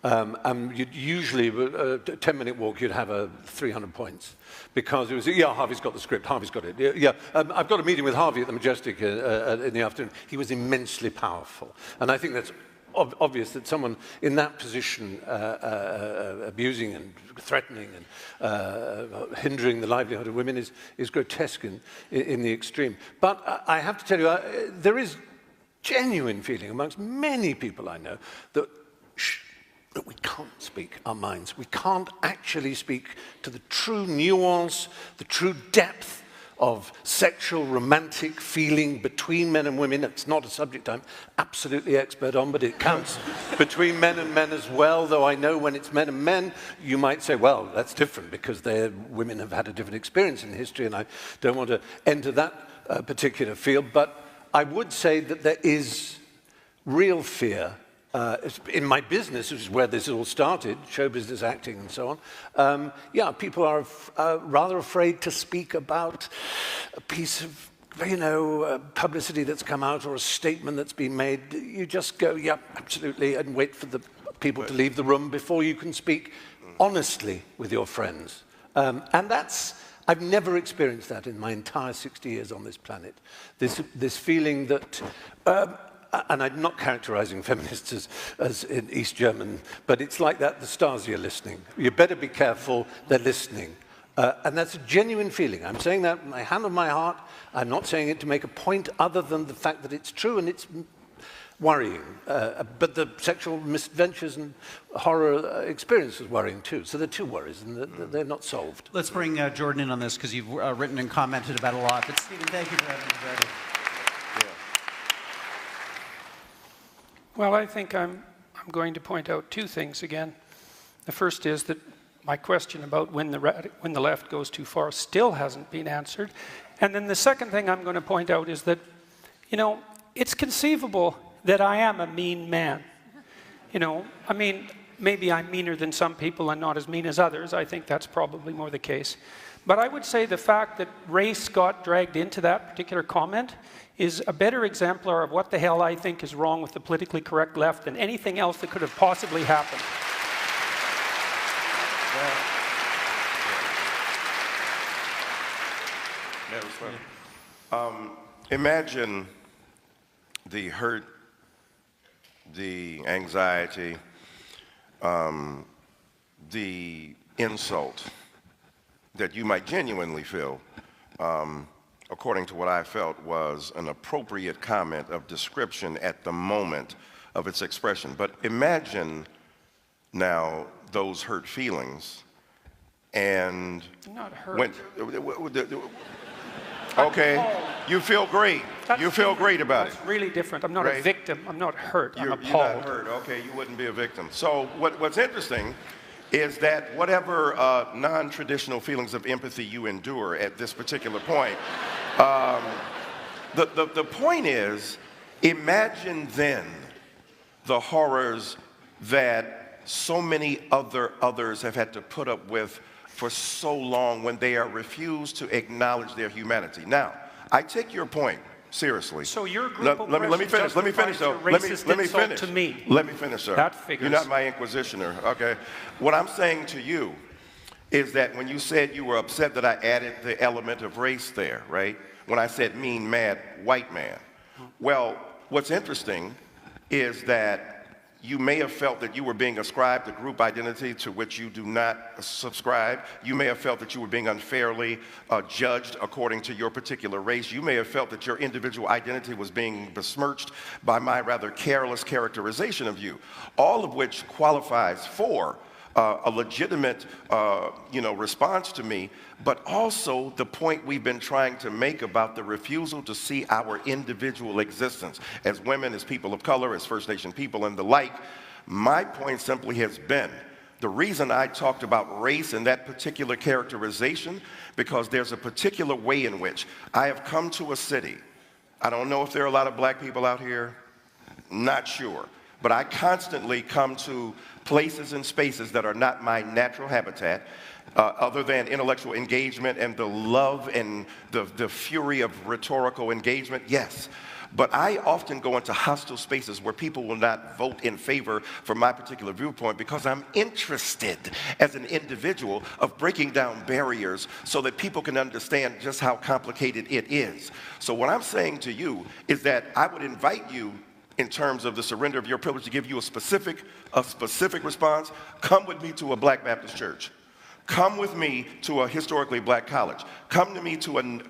And you'd usually, a 10-minute walk, you'd have 300 points. Because it was, yeah, Harvey's got the script, Harvey's got it. Yeah, I've got a meeting with Harvey at the Majestic in the afternoon. He was immensely powerful. And I think that's obvious that someone in that position, abusing and threatening and hindering the livelihood of women is grotesque in the extreme. But I have to tell you, there is genuine feeling amongst many people I know that we can't speak our minds. We can't actually speak to the true nuance, the true depth of sexual, romantic feeling between men and women. It's not a subject I'm absolutely expert on, but it counts between men and men as well, though I know when it's men and men, you might say, well, that's different because women have had a different experience in history, and I don't want to enter that particular field. But I would say that there is real fear in my business, which is where this all started, show business, acting, and so on. Yeah, people are rather afraid to speak about a piece of, publicity that's come out or a statement that's been made. You just go, yeah, absolutely, and wait for the people to leave the room before you can speak honestly with your friends. And I've never experienced that in my entire 60 years on this planet. This feeling that. And I'm not characterizing feminists as in East German, but it's like that, the Stasi are listening. You better be careful, they're listening. And that's a genuine feeling. I'm saying that with my hand on my heart. I'm not saying it to make a point other than the fact that it's true and it's worrying. But the sexual misadventures and horror experience is worrying too. So there are two worries, and they're not solved. Let's bring Jordan in on this, because you've written and commented about a lot. But Stephen, thank you for having us ready. Well, I think I'm going to point out two things again. The first is that my question about when the left goes too far still hasn't been answered. And then the second thing I'm going to point out is that, it's conceivable that I am a mean man. I mean, maybe I'm meaner than some people and not as mean as others. I think that's probably more the case. But I would say the fact that race got dragged into that particular comment is a better exemplar of what the hell I think is wrong with the politically correct left than anything else that could have possibly happened. Imagine the hurt, the anxiety, the insult that you might genuinely feel, according to what I felt was an appropriate comment of description at the moment of its expression. But imagine now those hurt feelings and not hurt. Okay, you feel great. You feel great about it. It's really different. I'm not a victim. I'm not hurt. I'm appalled. You're not hurt. Okay, you wouldn't be a victim. So what's interesting is that whatever non-traditional feelings of empathy you endure at this particular point, the point is, imagine then the horrors that so many others have had to put up with for so long when they are refused to acknowledge their humanity. Now, I take your point seriously. So your group let me finish. Let me finish, though. Let me finish. To me. Let me finish, sir. That figures. You're not my inquisitioner, okay? What I'm saying to you is that when you said you were upset that I added the element of race there, right? When I said mean, mad, white man. Well, what's interesting is that you may have felt that you were being ascribed a group identity to which you do not subscribe. You may have felt that you were being unfairly judged according to your particular race. You may have felt that your individual identity was being besmirched by my rather careless characterization of you, all of which qualifies for a legitimate response to me, but also the point we've been trying to make about the refusal to see our individual existence as women, as people of color, as First Nation people, and the like. My point simply has been, the reason I talked about race in that particular characterization, because there's a particular way in which I have come to a city. I don't know if there are a lot of black people out here, not sure, but I constantly come to places and spaces that are not my natural habitat, other than intellectual engagement and the love and the fury of rhetorical engagement, yes. But I often go into hostile spaces where people will not vote in favor for my particular viewpoint because I'm interested as an individual of breaking down barriers so that people can understand just how complicated it is. So what I'm saying to you is that I would invite you, in terms of the surrender of your privilege, to give you a specific response. Come with me to a Black Baptist church. Come with me to a historically black college. Come to me to an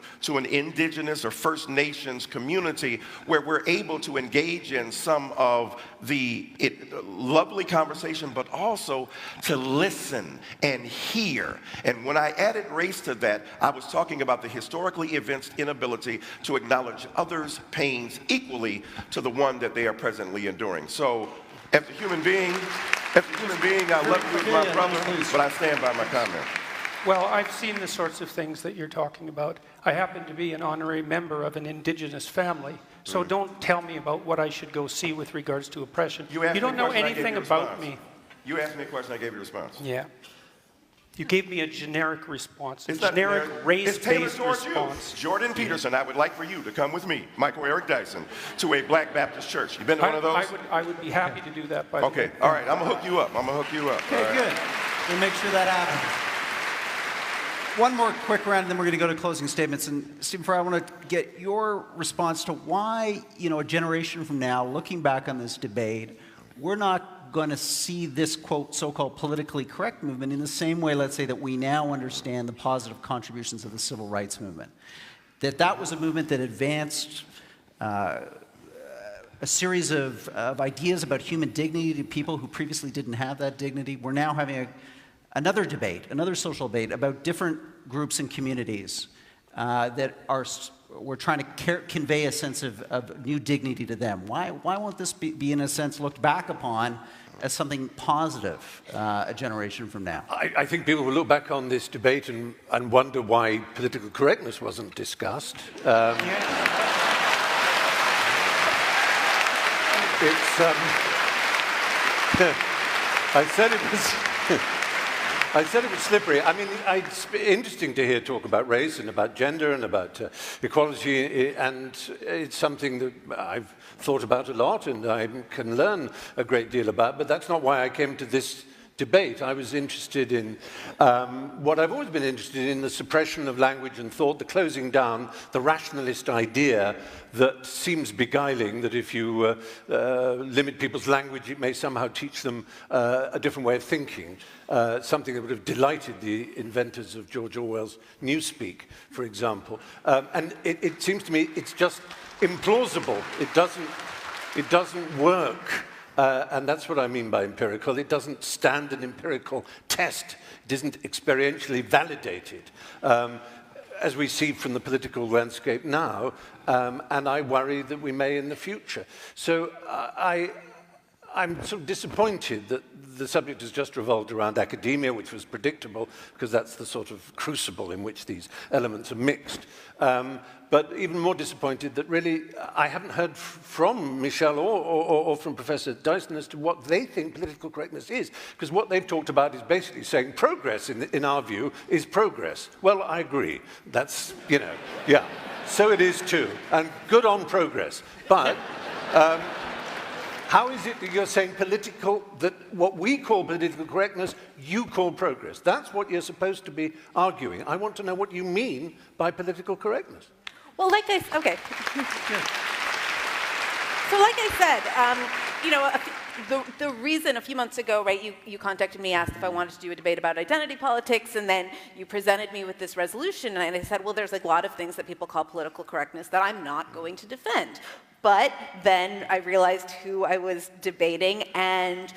indigenous or First Nations community where we're able to engage in some of the lovely conversation, but also to listen and hear. And when I added race to that, I was talking about the historically evinced inability to acknowledge others' pains equally to the one that they are presently enduring. So, as a human being, I love you as my brother, but I stand by my comment. Well, I've seen the sorts of things that you're talking about. I happen to be an honorary member of an indigenous family, so don't tell me about what I should go see with regards to oppression. You don't know anything about me. You asked me a question, I gave you a response. Yeah. You gave me a generic response, a it's generic race-based response. Jordan Peterson, I would like for you to come with me, Michael Eric Dyson, to a Black Baptist church. You been to one of those? I would be happy to do that, by the way. Okay, all right, I'm gonna hook you up. Okay, good. We'll make sure that happens. One more quick round, and then we're going to go to closing statements. And Stephen Fry, I want to get your response to why, a generation from now, looking back on this debate, we're not going to see this, quote, so-called politically correct movement in the same way, let's say, that we now understand the positive contributions of the civil rights movement. That was a movement that advanced a series of ideas about human dignity to people who previously didn't have that dignity. We're now having another debate, another social debate about different groups and communities we're trying to convey a sense of new dignity to them. Why won't this be, in a sense, looked back upon as something positive a generation from now? I think people will look back on this debate and wonder why political correctness wasn't discussed. I said it was slippery. I mean, it's interesting to hear talk about race and about gender and about equality, and it's something that I've thought about a lot and I can learn a great deal about, but that's not why I came to this debate. I was interested in what I've always been interested in, the suppression of language and thought, the closing down, the rationalist idea that seems beguiling, that if you limit people's language, it may somehow teach them a different way of thinking, something that would have delighted the inventors of George Orwell's Newspeak, for example. And it seems to me it's just implausible. It doesn't work. And that's what I mean by empirical. It doesn't stand an empirical test. It isn't experientially validated, as we see from the political landscape now, and I worry that we may in the future. So I'm sort of disappointed that the subject has just revolved around academia, which was predictable, because that's the sort of crucible in which these elements are mixed. But even more disappointed that really I haven't heard from Michel or from Professor Dyson as to what they think political correctness is, because what they've talked about is basically saying progress, in our view, is progress. Well, I agree. That's, you know, yeah. So it is too, and good on progress. But how is it that you're saying that what we call political correctness, you call progress? That's what you're supposed to be arguing. I want to know what you mean by political correctness. Well, like I said, you know, the reason a few months ago, right, you contacted me, asked if I wanted to do a debate about identity politics, and then you presented me with this resolution, and I said, well, there's like a lot of things that people call political correctness that I'm not going to defend. But then I realized who I was debating and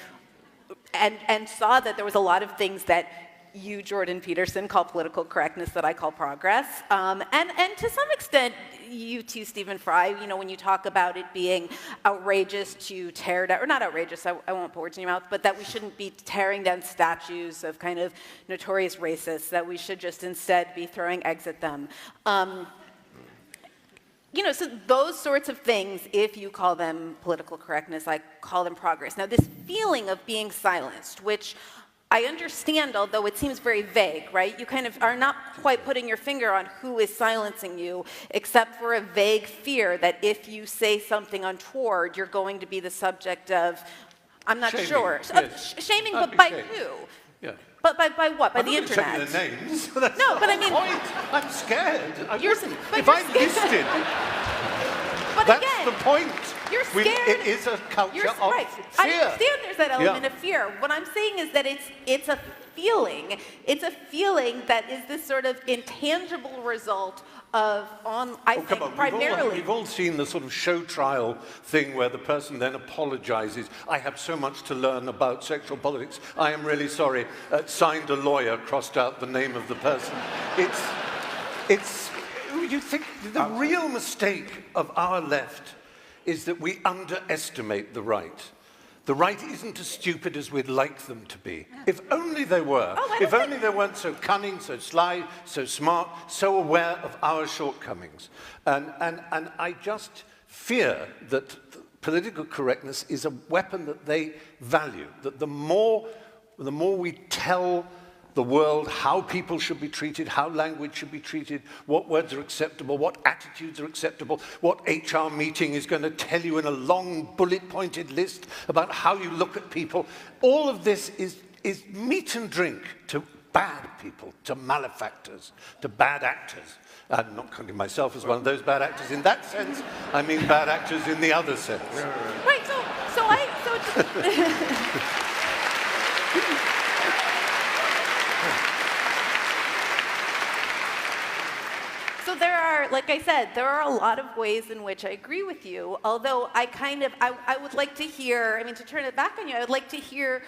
saw that there was a lot of things that you, Jordan Peterson, call political correctness that I call progress. And to some extent, you too, Stephen Fry, you know, when you talk about it being outrageous to tear down, or not outrageous, I won't put words in your mouth, but that we shouldn't be tearing down statues of kind of notorious racists, that we should just instead be throwing eggs at them. You know, so those sorts of things, if you call them political correctness, I call them progress. Now, this feeling of being silenced, which I understand, although it seems very vague, right? You kind of are not quite putting your finger on who is silencing you, except for a vague fear that if you say something untoward, you're going to be the subject of, I'm not sure. Yes. Shaming, but by who? Yeah. But by what? By the internet? I'm not taking the names. That's no, not but I the mean, point. I'm scared. If I'm listed, but that's again, the point. You're scared. It is a culture of right. fear. I understand there's that element of fear. What I'm saying is that it's a feeling. It's a feeling that is this sort of intangible result of, I think, primarily. We've all seen the sort of show trial thing where the person then apologizes. I have so much to learn about sexual politics. I am really sorry. Signed a lawyer, crossed out the name of the person. You think the real mistake of our left is that we underestimate the right. The right isn't as stupid as we'd like them to be. If only they were. If only they weren't so cunning, so sly, so smart, so aware of our shortcomings. And I just fear that political correctness is a weapon that they value. That the more we tell the world how people should be treated, how language should be treated, what words are acceptable, what attitudes are acceptable, what HR meeting is going to tell you in a long bullet-pointed list about how you look at people. All of this is meat and drink to bad people, to malefactors, to bad actors. I'm not counting myself as one of those bad actors in that sense. I mean bad actors in the other sense. Right, So there are, like I said, there are a lot of ways in which I agree with you, although I would like to hear, I mean, to turn it back on you, I would like to hear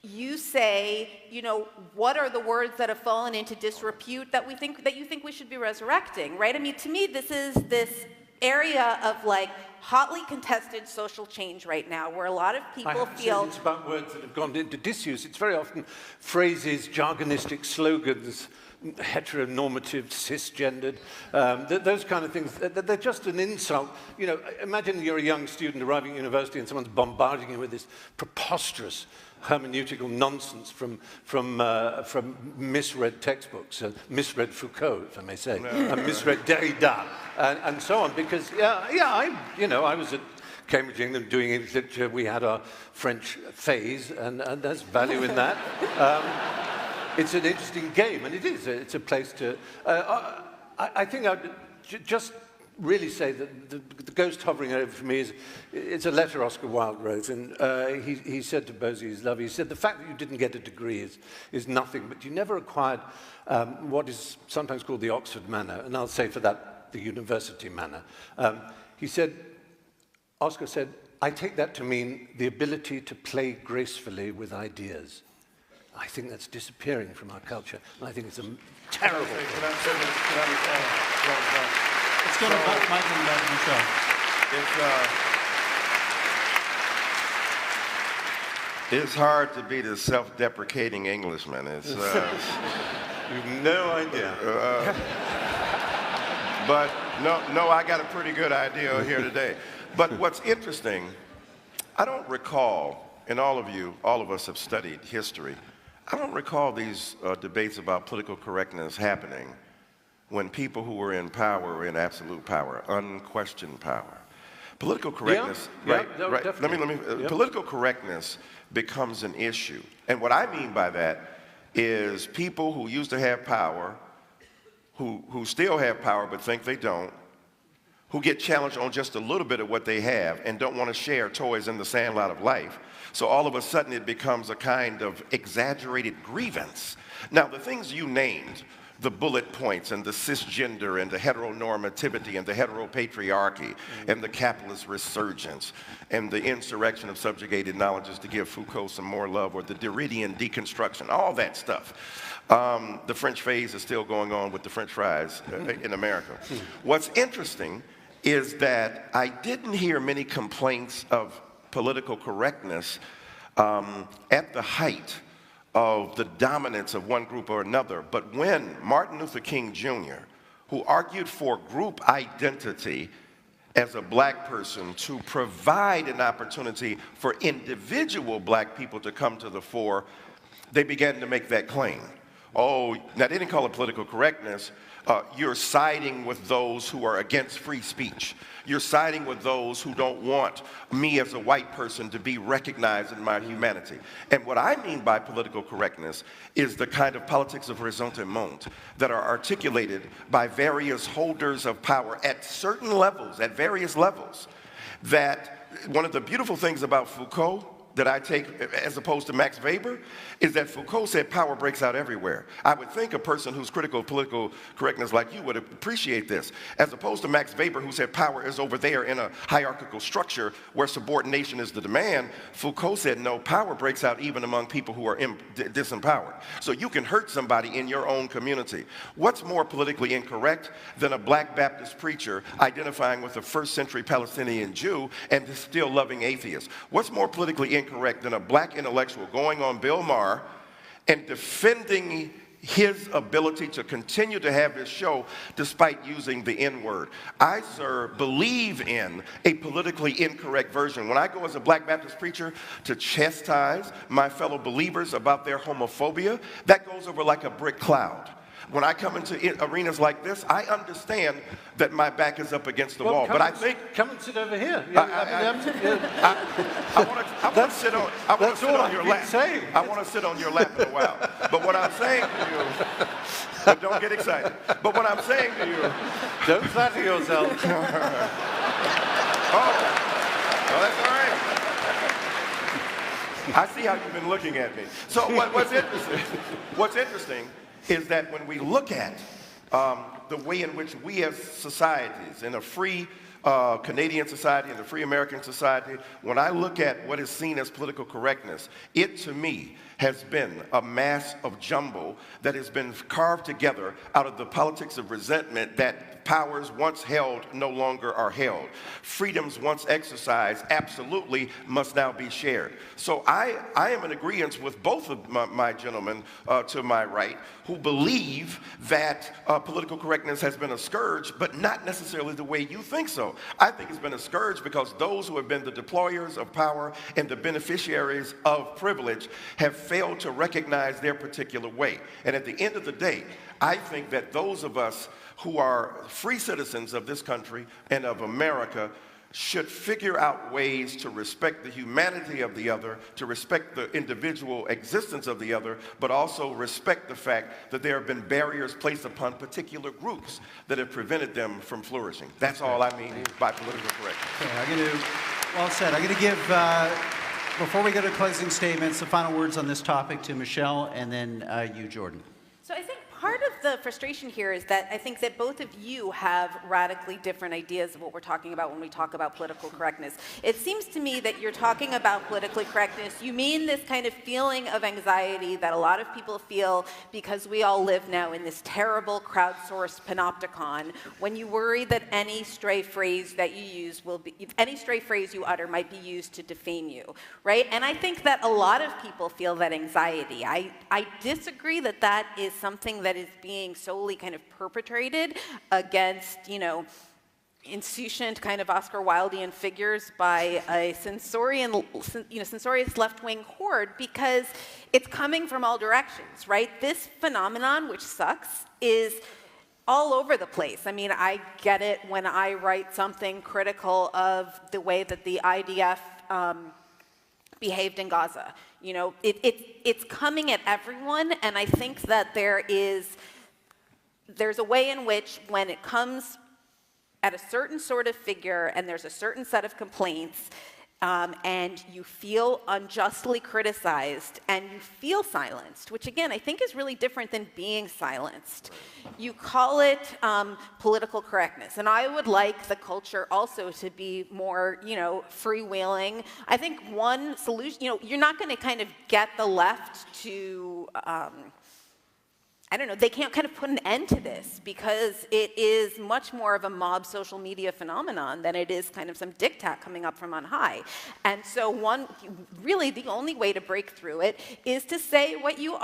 you say, you know, what are the words that have fallen into disrepute that you think we should be resurrecting, right? I mean, to me, this is this area of like hotly contested social change right now, where a lot of people feel it's about words that have gone into disuse. It's very often phrases, jargonistic slogans, heteronormative, cisgendered, those kind of things. They're just an insult. You know, imagine you're a young student arriving at university and someone's bombarding you with this preposterous hermeneutical nonsense from misread textbooks, misread Foucault, if I may say, and misread Derrida, and so on. Because I was at Cambridge, England, doing English literature. We had our French phase, and there's value in that. It's an interesting game, and it is. It's a place to... I think I'd just really say that the ghost hovering over for me it's a letter Oscar Wilde wrote, and he said to Bosie, his love, he said, the fact that you didn't get a degree is nothing, but you never acquired what is sometimes called the Oxford manner, and I'll say for that, the university manner. He said, Oscar said, I take that to mean the ability to play gracefully with ideas. I think that's disappearing from our culture, and I think it's a terrible thing. Let's go to Mike and Michelle. It's hard to be the self-deprecating Englishman. It's, You've no idea. But no, I got a pretty good idea here today. But what's interesting, I don't recall, and all of us have studied history, I don't recall these debates about political correctness happening when people who were in power were in absolute power, unquestioned power. Political correctness, right? Political correctness becomes an issue. And what I mean by that is people who used to have power, who still have power but think they don't, who get challenged on just a little bit of what they have and don't want to share toys in the sandlot of life. So all of a sudden it becomes a kind of exaggerated grievance. Now, the things you named, the bullet points and the cisgender and the heteronormativity and the heteropatriarchy and the capitalist resurgence and the insurrection of subjugated knowledges, to give Foucault some more love, or the Derridian deconstruction, all that stuff. The French phase is still going on with the French fries in America. What's interesting is that I didn't hear many complaints of political correctness at the height of the dominance of one group or another. But when Martin Luther King Jr., who argued for group identity as a black person to provide an opportunity for individual black people to come to the fore, they began to make that claim. Oh, now they didn't call it political correctness. You're siding with those who are against free speech. You're siding with those who don't want me as a white person to be recognized in my humanity. And what I mean by political correctness is the kind of politics of ressentiment that are articulated by various holders of power at certain levels, at various levels. That one of the beautiful things about Foucault that I take as opposed to Max Weber is that Foucault said power breaks out everywhere. I would think a person who's critical of political correctness like you would appreciate this, as opposed to Max Weber, who said power is over there in a hierarchical structure where subordination is the demand. Foucault said no, power breaks out even among people who are disempowered. So you can hurt somebody in your own community. What's more politically incorrect than a black Baptist preacher identifying with a first-century Palestinian Jew and still loving atheists? What's more politically incorrect than a black intellectual going on Bill Maher and defending his ability to continue to have his show despite using the N-word? I, sir, believe in a politically incorrect version. When I go as a black Baptist preacher to chastise my fellow believers about their homophobia, that goes over like a brick cloud. When I come into arenas like this, I understand that my back is up against the wall. But I think... Come and sit over here. I want to sit on your lap. I want to sit on your lap in a while. But what I'm saying to you... But don't get excited. But what I'm saying to you... Don't flatter yourself. Well, that's all right. I see how you've been looking at me. So what's interesting is that when we look at the way in which we as societies, in a free Canadian society and a free American society, when I look at what is seen as political correctness, it to me has been a mass of jumble that has been carved together out of the politics of resentment that powers once held no longer are held. Freedoms once exercised absolutely must now be shared. So I am in agreement with both of my gentlemen to my right who believe that political correctness has been a scourge, but not necessarily the way you think so. I think it's been a scourge because those who have been the deployers of power and the beneficiaries of privilege have failed to recognize their particular way. And at the end of the day, I think that those of us who are free citizens of this country and of America should figure out ways to respect the humanity of the other, to respect the individual existence of the other, but also respect the fact that there have been barriers placed upon particular groups that have prevented them from flourishing. That's all I mean by political correctness. Well said. I'm going to give, before we go to closing statements, the final words on this topic to Michelle and then you, Jordan. So I think part of the frustration here is that I think that both of you have radically different ideas of what we're talking about when we talk about political correctness. It seems to me that you're talking about politically correctness. You mean this kind of feeling of anxiety that a lot of people feel because we all live now in this terrible crowdsourced panopticon when you worry that any stray phrase that you use will be, any stray phrase you utter might be used to defame you, right? And I think that a lot of people feel that anxiety. I disagree that that is something that is being solely kind of perpetrated against, you know, insouciant kind of Oscar Wildean figures by a censorious left-wing horde, because it's coming from all directions, right? This phenomenon, which sucks, is all over the place. I mean, I get it when I write something critical of the way that the IDF behaved in Gaza. You know, it's coming at everyone, and I think that there's a way in which when it comes at a certain sort of figure and there's a certain set of complaints, and you feel unjustly criticized and you feel silenced, which again I think is really different than being silenced. You call it political correctness, and I would like the culture also to be more, you know, freewheeling. I think one solution, you know, you're not going to kind of get the left to I don't know, they can't kind of put an end to this because it is much more of a mob social media phenomenon than it is kind of some diktat coming up from on high. And so really the only way to break through it is to say what you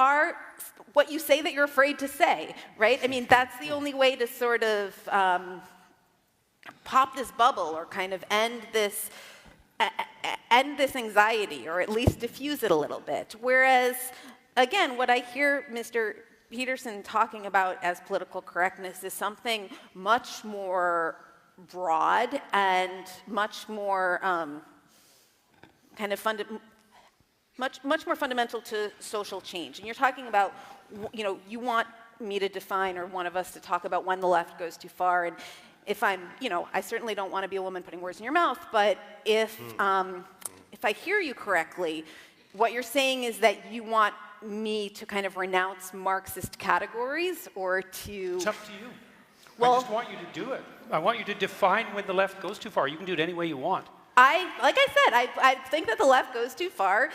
say that you're afraid to say, right? I mean, that's the only way to sort of pop this bubble or kind of end this anxiety, or at least diffuse it a little bit. Whereas, again, what I hear Mr. Peterson talking about as political correctness is something much more broad and much more kind of much more fundamental to social change. And you're talking about, you know, you want me to define, or one of us to talk about when the left goes too far. And if I'm, you know, I certainly don't want to be a woman putting words in your mouth, but if I hear you correctly, what you're saying is that you want me to kind of renounce Marxist categories, or to... It's up to you. Well, I just want you to do it. I want you to define when the left goes too far. You can do it any way you want. Like I said, I think that the left goes too far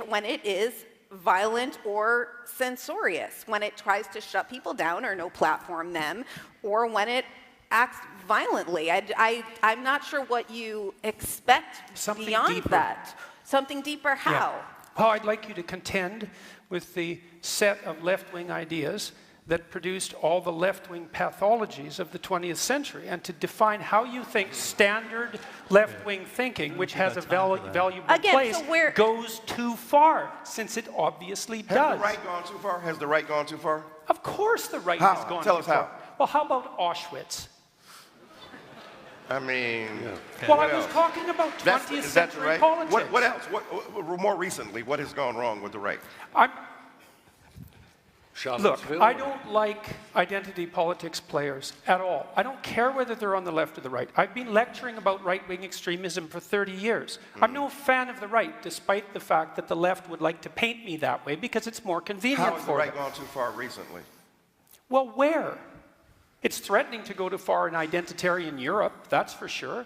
when it is violent or censorious, when it tries to shut people down or no platform them, or when it acts violently. I'm not sure what you expect Something beyond deeper. that. Something deeper, how? Yeah. Well, I'd like you to contend with the set of left-wing ideas that produced all the left-wing pathologies of the 20th century, and to define how you think standard left-wing thinking, which has a valuable place, goes too far, since it obviously does. Has the right gone too far? Has the right gone too far? Of course the right has gone too far. Tell us how. Well, how about Auschwitz? I mean... Well, I was talking about 20th century right? politics. What else? More recently, what has gone wrong with the right? Look, I don't like identity politics players at all. I don't care whether they're on the left or the right. I've been lecturing about right-wing extremism for 30 years. I'm no fan of the right, despite the fact that the left would like to paint me that way because it's more convenient for them. How has the right gone too far recently? Well, where? It's threatening to go too far in identitarian Europe, that's for sure.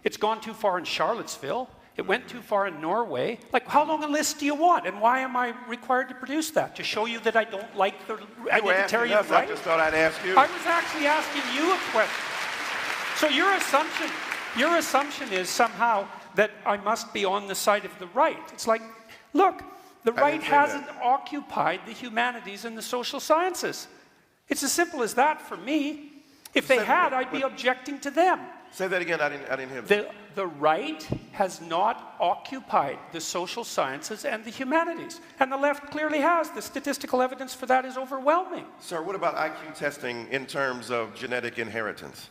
It's gone too far in Charlottesville. It went too far in Norway. Like, how long a list do you want? And why am I required to produce that? To show you that I don't like the identitarian right? I just thought I'd ask you. I was actually asking you a question. So your assumption is somehow that I must be on the side of the right. It's like, look, the right hasn't occupied the humanities and the social sciences. It's as simple as that for me. If they had, I'd be objecting to them. Say that again, I didn't hear that. The right has not occupied the social sciences and the humanities. And the left clearly has. The statistical evidence for that is overwhelming. Sir, what about IQ testing in terms of genetic inheritance?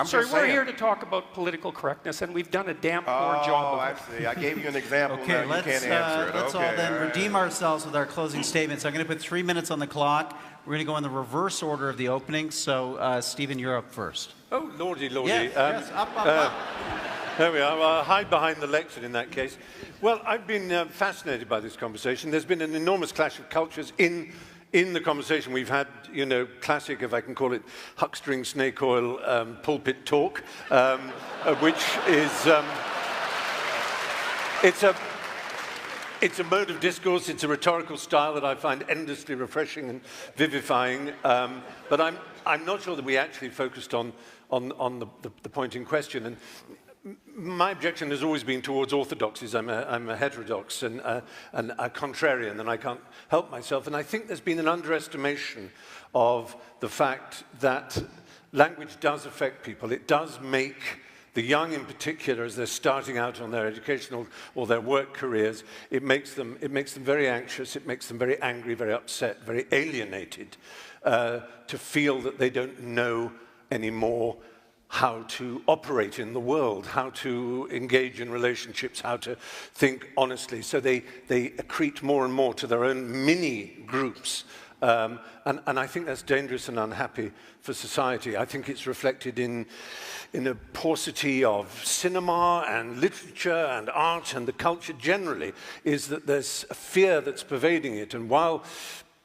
Sir, we're here to talk about political correctness, and we've done a damn poor job of it. I see. I gave you an example. Okay, now you can't answer it. Let's all then redeem ourselves with our closing statements. I'm going to put 3 minutes on the clock. We're going to go in the reverse order of the opening. So, Stephen, you're up first. Oh, lordy, lordy. Yes, up. There we are. I'll hide behind the lectern in that case. Well, I've been fascinated by this conversation. There's been an enormous clash of cultures in the conversation. We've had, you know, classic, if I can call it, huckstering snake oil pulpit talk, which is, it's a mode of discourse, it's a rhetorical style that I find endlessly refreshing and vivifying, but I'm not sure that we actually focused on the point in question. And my objection has always been towards orthodoxies. I'm a heterodox and a contrarian, and I can't help myself. And I think there's been an underestimation of the fact that language does affect people. It does make the young in particular, as they're starting out on their educational or their work careers, it makes them very anxious, it makes them very angry, very upset, very alienated, to feel that they don't know anymore how to operate in the world, how to engage in relationships, how to think honestly. So they accrete more and more to their own mini groups. And I think that's dangerous and unhappy for society. I think it's reflected in a paucity of cinema and literature and art, and the culture generally is that there's a fear that's pervading it. And while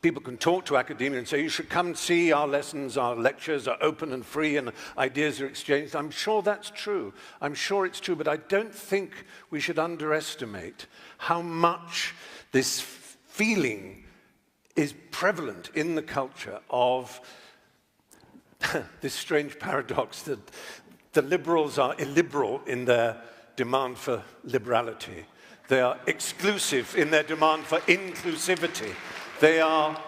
people can talk to academia and say, you should come and see our lessons, our lectures are open and free and ideas are exchanged, I'm sure that's true. I'm sure it's true, but I don't think we should underestimate how much this feeling is prevalent in the culture of this strange paradox that the liberals are illiberal in their demand for liberality. They are exclusive in their demand for inclusivity. They are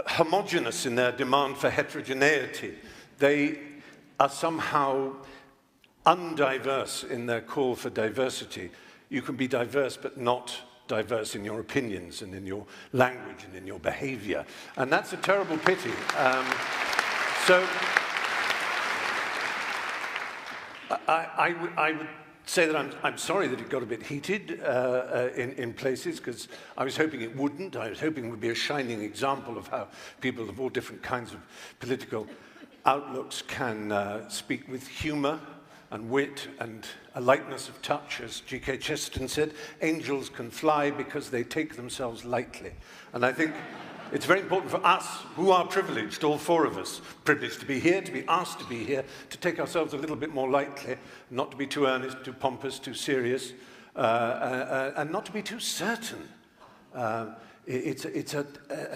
homogeneous in their demand for heterogeneity. They are somehow undiverse in their call for diversity. You can be diverse but not diverse in your opinions and in your language and in your behavior. And that's a terrible pity. So I would say that I'm sorry that it got a bit heated in places, because I was hoping it wouldn't. I was hoping it would be a shining example of how people of all different kinds of political outlooks can speak with humor and wit and a lightness of touch. As G.K. Chesterton said, angels can fly because they take themselves lightly. And I think it's very important for us, who are privileged, all four of us, privileged to be here, to be asked to be here, to take ourselves a little bit more lightly, not to be too earnest, too pompous, too serious, and not to be too certain. It's a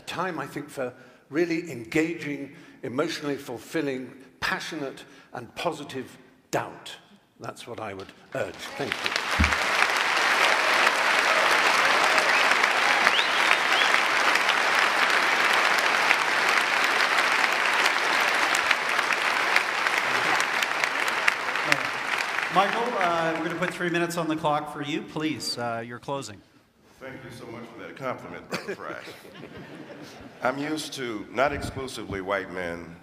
time, I think, for really engaging, emotionally fulfilling, passionate and positive doubt. That's what I would urge. Thank you. Michael, we're going to put 3 minutes on the clock for you. Please, your closing. Thank you so much for that compliment, Brother Fresh. I'm used to not exclusively white men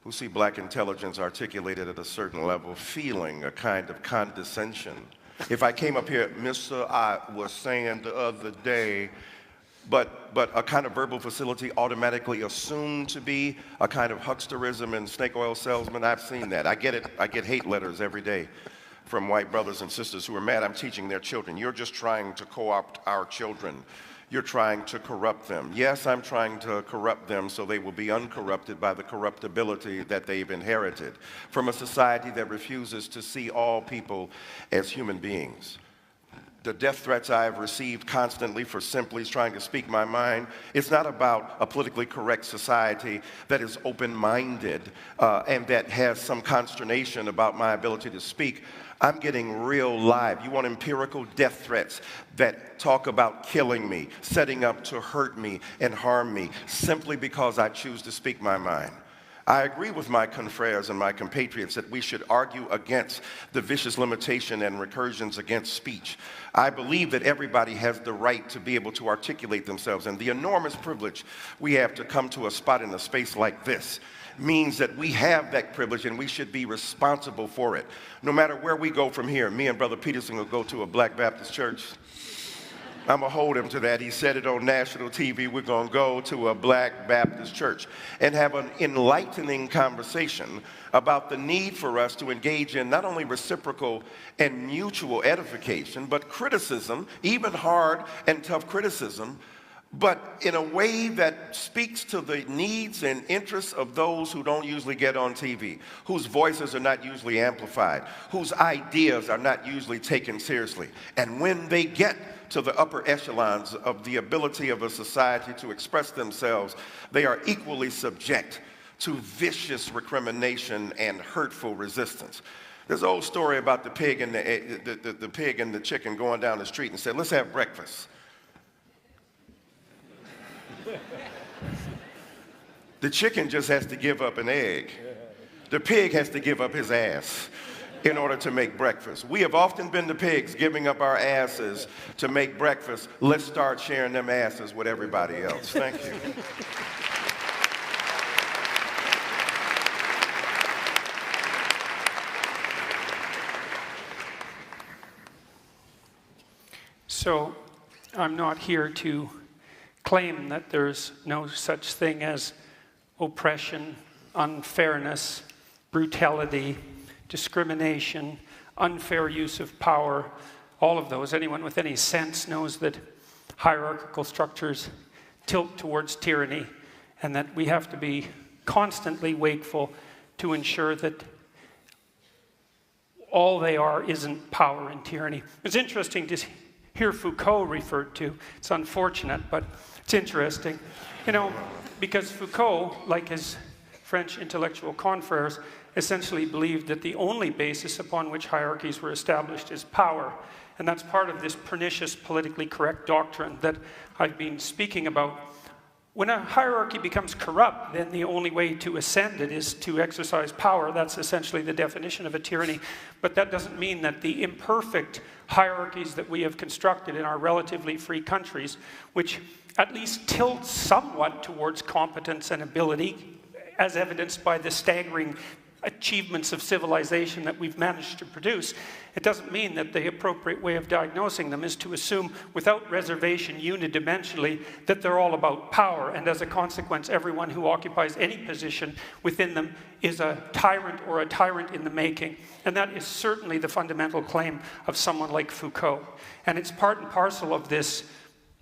who see black intelligence articulated at a certain level feeling a kind of condescension. If I came up here, Mr. I was saying the other day, but a kind of verbal facility automatically assumed to be a kind of hucksterism and snake oil salesman. I've seen that. I get it. I get hate letters every day from white brothers and sisters who are mad I'm teaching their children. You're just trying to co-opt our children. You're trying to corrupt them. Yes, I'm trying to corrupt them so they will be uncorrupted by the corruptibility that they've inherited from a society that refuses to see all people as human beings. The death threats I have received constantly for simply trying to speak my mind, it's not about a politically correct society that is open-minded and that has some consternation about my ability to speak. I'm getting real live. You want empirical death threats that talk about killing me, setting up to hurt me and harm me, simply because I choose to speak my mind. I agree with my confreres and my compatriots that we should argue against the vicious limitation and recursions against speech. I believe that everybody has the right to be able to articulate themselves, and the enormous privilege we have to come to a spot in a space like this means that we have that privilege and we should be responsible for it. No matter where we go from here, me and Brother Peterson will go to a Black Baptist church. I'm going to hold him to that. He said it on national TV. We're going to go to a Black Baptist church and have an enlightening conversation about the need for us to engage in not only reciprocal and mutual edification, but criticism, even hard and tough criticism, but in a way that speaks to the needs and interests of those who don't usually get on TV, whose voices are not usually amplified, whose ideas are not usually taken seriously. And when they get to the upper echelons of the ability of a society to express themselves, they are equally subject to vicious recrimination and hurtful resistance. There's an old story about the pig and the pig and the chicken going down the street and said, let's have breakfast. The chicken just has to give up an egg. The pig has to give up his ass in order to make breakfast. We have often been the pigs giving up our asses to make breakfast. Let's start sharing them asses with everybody else. Thank you. So I'm not here to claim that there's no such thing as oppression, unfairness, brutality, discrimination, unfair use of power, all of those. Anyone with any sense knows that hierarchical structures tilt towards tyranny and that we have to be constantly wakeful to ensure that all they are isn't power and tyranny. It's interesting to hear Foucault referred to. It's unfortunate, but it's interesting. You know, because Foucault, like his French intellectual confreres, essentially believed that the only basis upon which hierarchies were established is power. And that's part of this pernicious politically correct doctrine that I've been speaking about. When a hierarchy becomes corrupt, then the only way to ascend it is to exercise power. That's essentially the definition of a tyranny. But that doesn't mean that the imperfect hierarchies that we have constructed in our relatively free countries, which at least tilt somewhat towards competence and ability, as evidenced by the staggering achievements of civilization that we've managed to produce, it doesn't mean that the appropriate way of diagnosing them is to assume without reservation unidimensionally that they're all about power, and as a consequence everyone who occupies any position within them is a tyrant or a tyrant in the making. And that is certainly the fundamental claim of someone like Foucault. And it's part and parcel of this,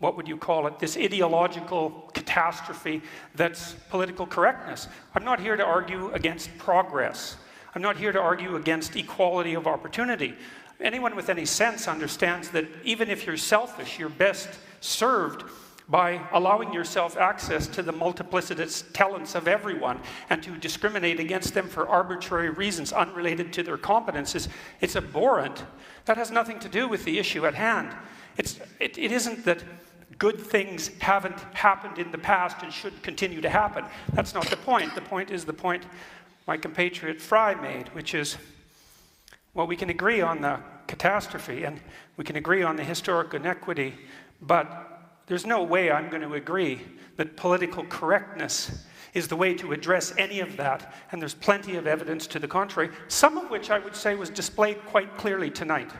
what would you call it, this ideological catastrophe that's political correctness. I'm not here to argue against progress. I'm not here to argue against equality of opportunity. Anyone with any sense understands that even if you're selfish, you're best served by allowing yourself access to the multiplicitous talents of everyone, and to discriminate against them for arbitrary reasons unrelated to their competences. It's abhorrent. That has nothing to do with the issue at hand. It isn't that good things haven't happened in the past and should continue to happen. That's not the point. The point is the point my compatriot Fry made, which is, well, we can agree on the catastrophe and we can agree on the historic inequity, but there's no way I'm going to agree that political correctness is the way to address any of that. And there's plenty of evidence to the contrary, some of which I would say was displayed quite clearly tonight.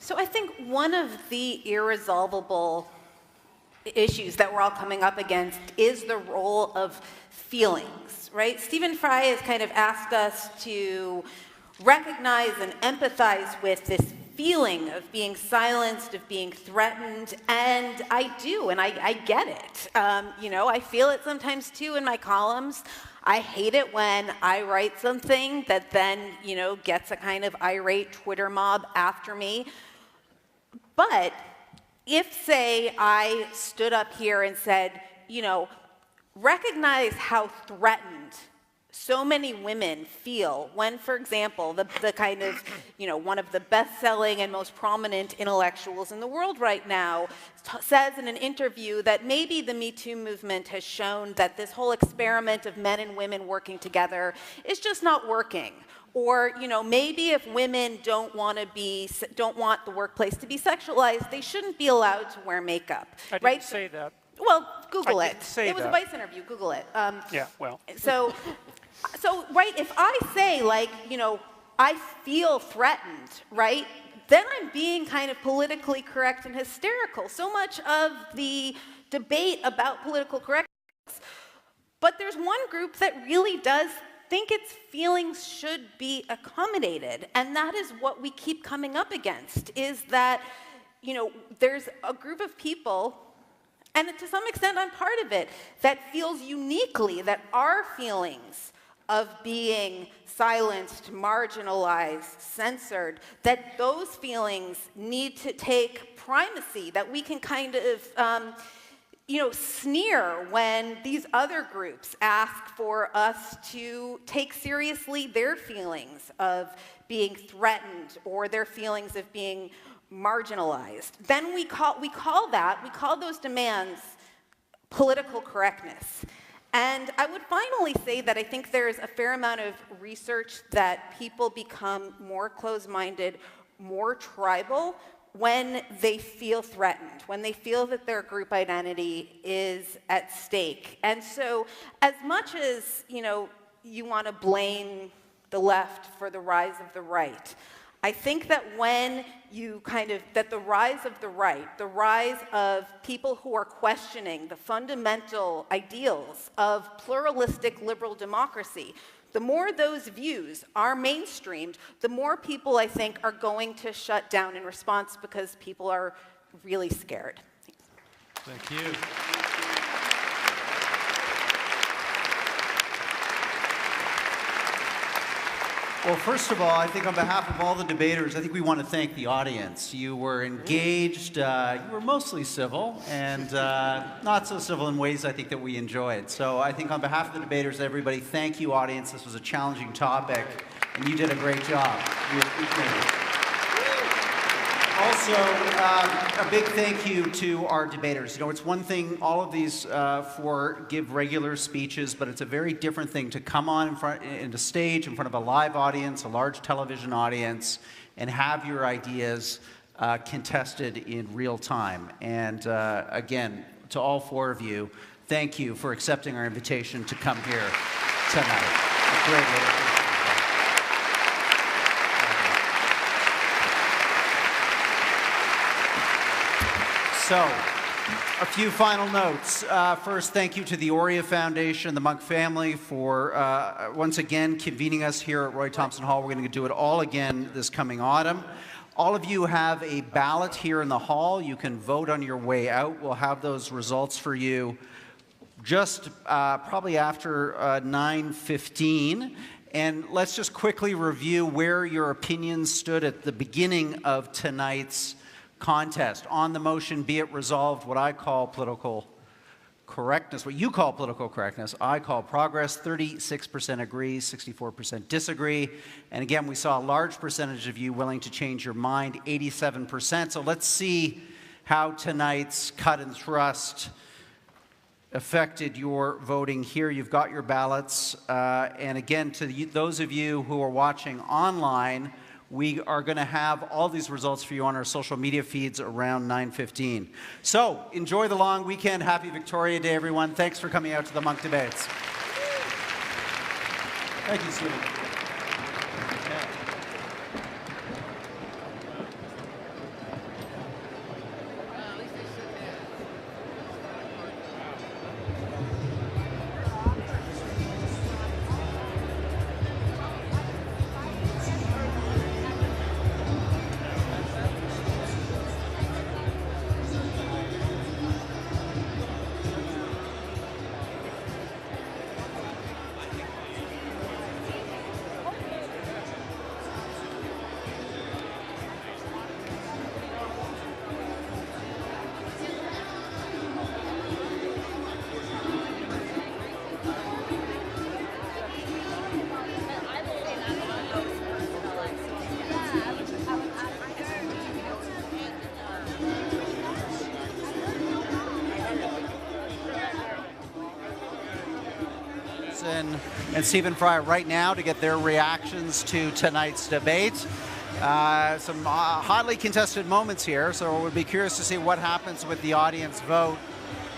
So I think one of the irresolvable issues that we're all coming up against is the role of feelings, right? Stephen Fry has kind of asked us to recognize and empathize with this feeling of being silenced, of being threatened, and I do, and I get it. You know, I feel it sometimes too in my columns. I hate it when I write something that then, you know, gets a kind of irate Twitter mob after me. But if, say, I stood up here and said, you know, recognize how threatened so many women feel when, for example, the kind of, one of the best-selling and most prominent intellectuals in the world right now says in an interview that maybe the Me Too movement has shown that this whole experiment of men and women working together is just not working. Or, maybe if women don't want the workplace to be sexualized, they shouldn't be allowed to wear makeup. I didn't right? say that. Well, Google I it. didn't say it was that. a Vice interview. Google it. Yeah, well. So, right, if I say, I feel threatened, right, then I'm being kind of politically correct and hysterical. So much of the debate about political correctness. But there's one group that really does think its feelings should be accommodated. And that is what we keep coming up against, is that, there's a group of people, and to some extent I'm part of it, that feels uniquely that our feelings of being silenced, marginalized, censored, that those feelings need to take primacy, that we can kind of sneer when these other groups ask for us to take seriously their feelings of being threatened or their feelings of being marginalized. Then we call those demands political correctness. And I would finally say that I think there's a fair amount of research that people become more closed-minded, more tribal, when they feel threatened, when they feel that their group identity is at stake. And so as much as, you want to blame the left for the rise of the right, I think that when that the rise of the right, the rise of people who are questioning the fundamental ideals of pluralistic liberal democracy, the more those views are mainstreamed, the more people, I think, are going to shut down in response because people are really scared. Thank you. Well, first of all, I think on behalf of all the debaters, I think we want to thank the audience. You were engaged, you were mostly civil, and not so civil in ways I think that we enjoyed. So I think on behalf of the debaters, everybody, thank you, audience. This was a challenging topic, and you did a great job. We appreciate it. Also, a big thank you to our debaters. It's one thing, all of these give regular speeches, but it's a very different thing to come on in the stage in front of a live audience, a large television audience, and have your ideas contested in real time. And again, to all four of you, thank you for accepting our invitation to come here tonight. Greatly. So, a few final notes. First, thank you to the Aurea Foundation, the Monk family, for once again convening us here at Roy Thompson Hall. We're going to do it all again this coming autumn. All of you have a ballot here in the hall. You can vote on your way out. We'll have those results for you just probably after 9:15. And let's just quickly review where your opinions stood at the beginning of tonight's contest. On the motion, be it resolved, what I call political correctness, what you call political correctness, I call progress. 36% agree, 64% disagree. And again, we saw a large percentage of you willing to change your mind, 87%. So let's see how tonight's cut and thrust affected your voting here. You've got your ballots. And again, to those of you who are watching online, we are going to have all these results for you on our social media feeds around 9:15. So, enjoy the long weekend. Happy Victoria Day, everyone. Thanks for coming out to the Monk Debates. Thank you, Stephen. and Stephen Fry right now to get their reactions to tonight's debate. Some hotly contested moments here, so we'll be curious to see what happens with the audience vote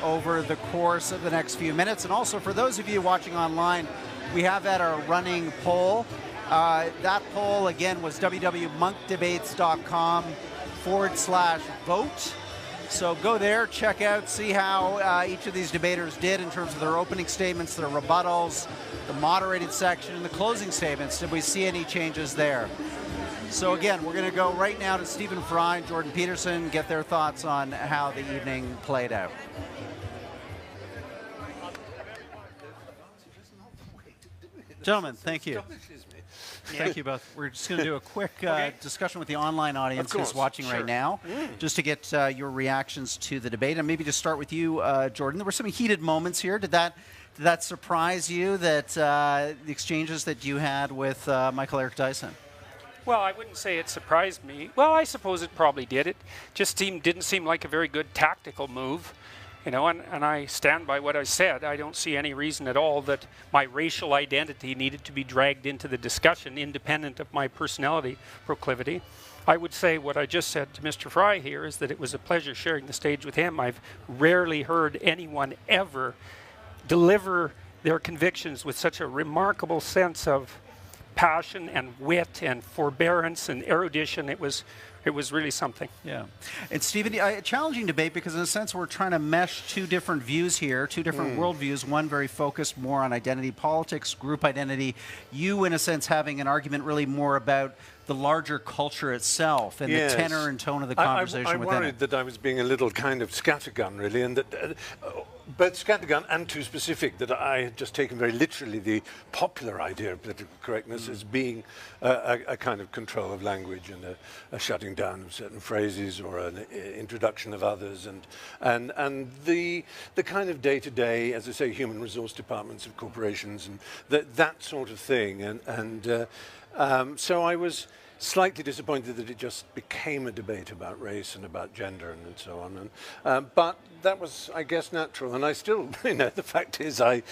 over the course of the next few minutes. And also for those of you watching online, we have had our running poll. That poll, again, was www.monkdebates.com/vote. So go there, check out, see how each of these debaters did in terms of their opening statements, their rebuttals, the moderated section, and the closing statements. Did we see any changes there? So again, we're going to go right now to Stephen Fry and Jordan Peterson, get their thoughts on how the evening played out. Gentlemen, thank you. Thank you both. We're just going to do a quick discussion with the online audience who's watching right now, just to get your reactions to the debate. And maybe to start with you, Jordan. There were some heated moments here. Did that surprise you, that the exchanges that you had with Michael Eric Dyson? Well, I wouldn't say it surprised me. Well, I suppose it probably did. It just didn't seem like a very good tactical move. You know, and I stand by what I said. I don't see any reason at all that my racial identity needed to be dragged into the discussion, independent of my personality proclivity. I would say what I just said to Mr. Fry here is that it was a pleasure sharing the stage with him. I've rarely heard anyone ever deliver their convictions with such a remarkable sense of passion and wit and forbearance and erudition. It was really something. Yeah. And Stephen, a challenging debate because in a sense we're trying to mesh two different views here, two different worldviews, one very focused more on identity politics, group identity. You, in a sense, having an argument really more about the larger culture itself and the tenor and tone of the conversation within it. I worried that I was being a little kind of scattergun, really, and that both scattergun and too specific, that I had just taken very literally the popular idea of political correctness as being a kind of control of language and a shutting down of certain phrases or an introduction of others, and the kind of day-to-day, as I say, human resource departments of corporations and that sort of thing, and so I was slightly disappointed that it just became a debate about race and about gender and so on. And, but that was, I guess, natural. And I still, the fact is I'm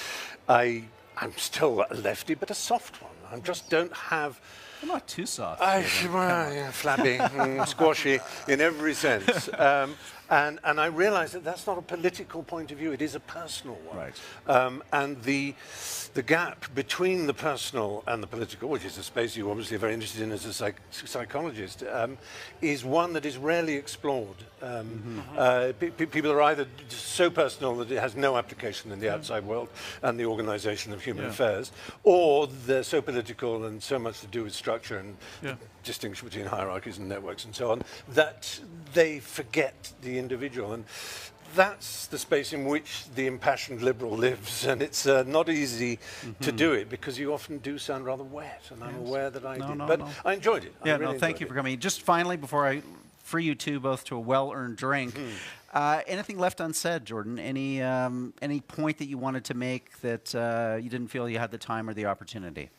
still a lefty, but a soft one. I just don't have... I'm not too soft. Flabby, squashy in every sense. And I realize that that's not a political point of view. It is a personal one. Right. And the gap between the personal and the political, which is a space you're obviously very interested in as a psychologist, is one that is rarely explored. People are either so personal that it has no application in the outside world and the organization of human affairs, or they're so political and so much to do with structure and distinction between hierarchies and networks and so on, that they forget the individual. And that's the space in which the impassioned liberal lives, and it's not easy to do it because you often do sound rather wet, and I'm aware that I did. But I enjoyed it. Yeah, thank you for coming. Just finally, before I free you two both to a well-earned drink, anything left unsaid, Jordan? Any point that you wanted to make that you didn't feel you had the time or the opportunity?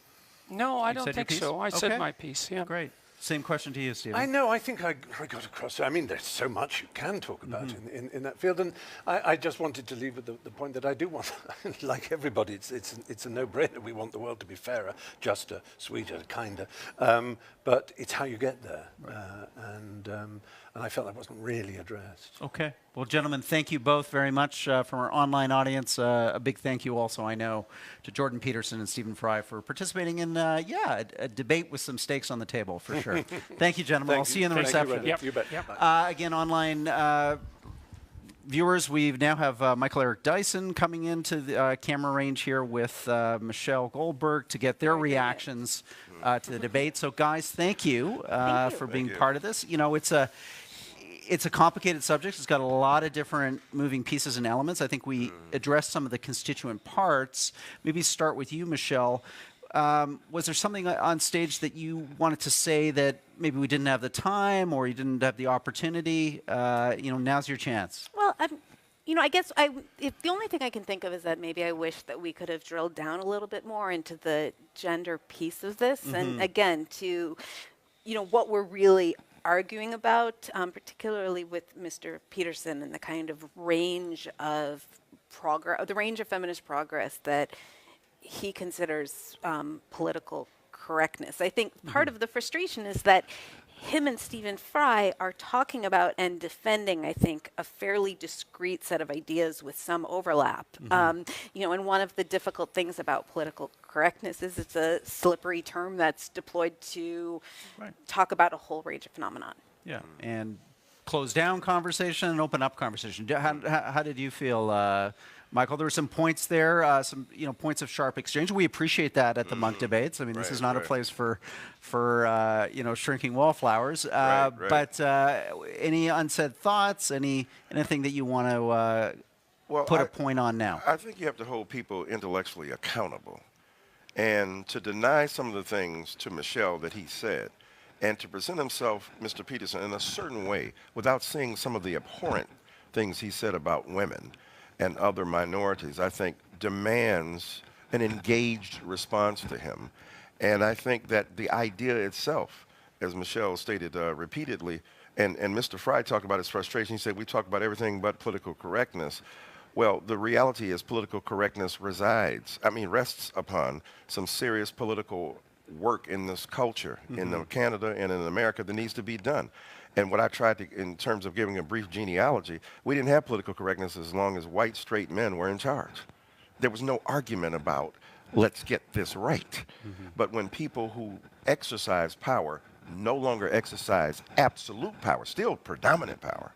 No, I don't think so. I said my piece, yeah. Great. Same question to you, Stephen. I know. I think I got across. I mean, there's so much you can talk about in that field, and I just wanted to leave with the point that I do want, like everybody, it's a no-brainer. We want the world to be fairer, juster, sweeter, kinder, but it's how you get there, and I felt that wasn't really addressed. Okay. Well, gentlemen, thank you both very much from our online audience. A big thank you also, I know, to Jordan Peterson and Stephen Fry for participating in, a debate with some stakes on the table, for sure. Thank you, gentlemen. I'll see you in the reception. You bet. Again, online viewers, we now have Michael Eric Dyson coming into the camera range here with Michelle Goldberg to get their reactions to the debate. So, guys, thank you for being part of this. You know, it's a complicated subject. It's got a lot of different moving pieces and elements. I think we addressed some of the constituent parts. Maybe start with you, Michelle. Was there something on stage that you wanted to say that maybe we didn't have the time or you didn't have the opportunity? Now's your chance. Well, I guess the only thing I can think of is that maybe I wish that we could have drilled down a little bit more into the gender piece of this. And again, to, what we're really arguing about, particularly with Mr. Peterson and the kind of range of progress, the range of feminist progress that he considers political correctness. I think part of the frustration is that him and Stephen Fry are talking about and defending, I think, a fairly discrete set of ideas with some overlap. You know, and one of the difficult things about political correctness is it's a slippery term that's deployed to talk about a whole range of phenomenon. Yeah, and close down conversation and open up conversation. How did you feel, Michael? There were some points there, some points of sharp exchange. We appreciate that at the Monk debates. I mean, this is not a place for shrinking wallflowers. But any unsaid thoughts? Anything that you want to put a point on now? I think you have to hold people intellectually accountable, and to deny some of the things to Michelle that he said, and to present himself, Mr. Peterson, in a certain way without seeing some of the abhorrent things he said about women and other minorities, I think demands an engaged response to him. And I think that the idea itself, as Michelle stated repeatedly, and Mr. Fry talked about his frustration, he said, we talk about everything but political correctness. Well, the reality is political correctness rests upon some serious political work in this culture, in Canada and in America, that needs to be done. And what I tried to, in terms of giving a brief genealogy, we didn't have political correctness as long as white, straight men were in charge. There was no argument about, let's get this right. But when people who exercise power no longer exercise absolute power, still predominant power,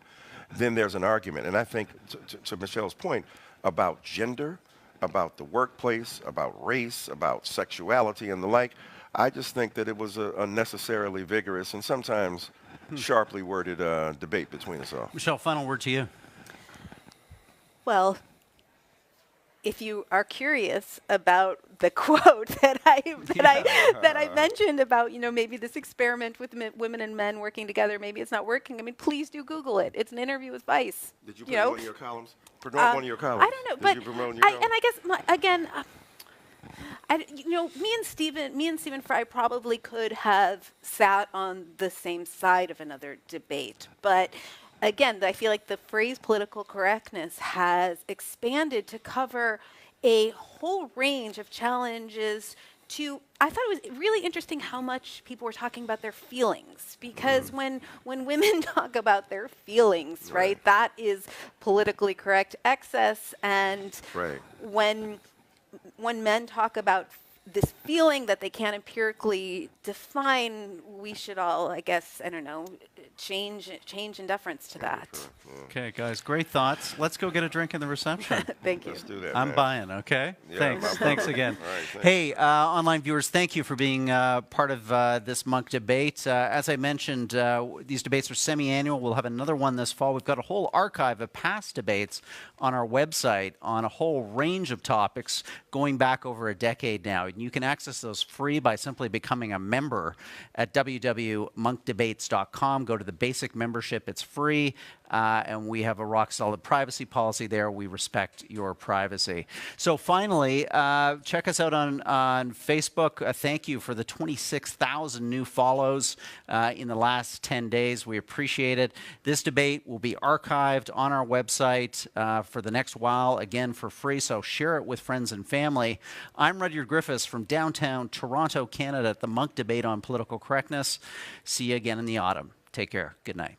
then there's an argument. And I think, to Michelle's point, about gender, about the workplace, about race, about sexuality and the like, I just think that it was a unnecessarily vigorous and sometimes sharply worded debate between us all. Michelle, final word to you. Well, if you are curious about the quote that I mentioned about, maybe this experiment with women and men working together, maybe it's not working. I mean, please do Google it. It's an interview with Vice. Did you put one of your columns? Promote one of your columns. I don't know, but I guess me and Stephen Fry probably could have sat on the same side of another debate, but again, I feel like the phrase political correctness has expanded to cover a whole range of challenges to, I thought it was really interesting how much people were talking about their feelings, because when women talk about their feelings, right, that is politically correct excess, and when men talk about this feeling that they can't empirically define, we should all, I guess, I don't know, change in deference to that. Okay, guys, great thoughts. Let's go get a drink in the reception. Thank you. Let's do that, I'm buying, okay? Yeah, Thanks again. Right, thanks. Hey, online viewers, thank you for being part of this Monk debate. As I mentioned, these debates are semi-annual. We'll have another one this fall. We've got a whole archive of past debates on our website on a whole range of topics going back over a decade now. And you can access those free by simply becoming a member at www.monkdebates.com. Go to the basic membership. It's free. And we have a rock-solid privacy policy there. We respect your privacy. So finally, check us out on Facebook. Thank you for the 26,000 new follows in the last 10 days. We appreciate it. This debate will be archived on our website for the next while, again, for free. So share it with friends and family. I'm Rudyard Griffiths from downtown Toronto, Canada, at the Monk debate on political correctness. See you again in the autumn. Take care. Good night.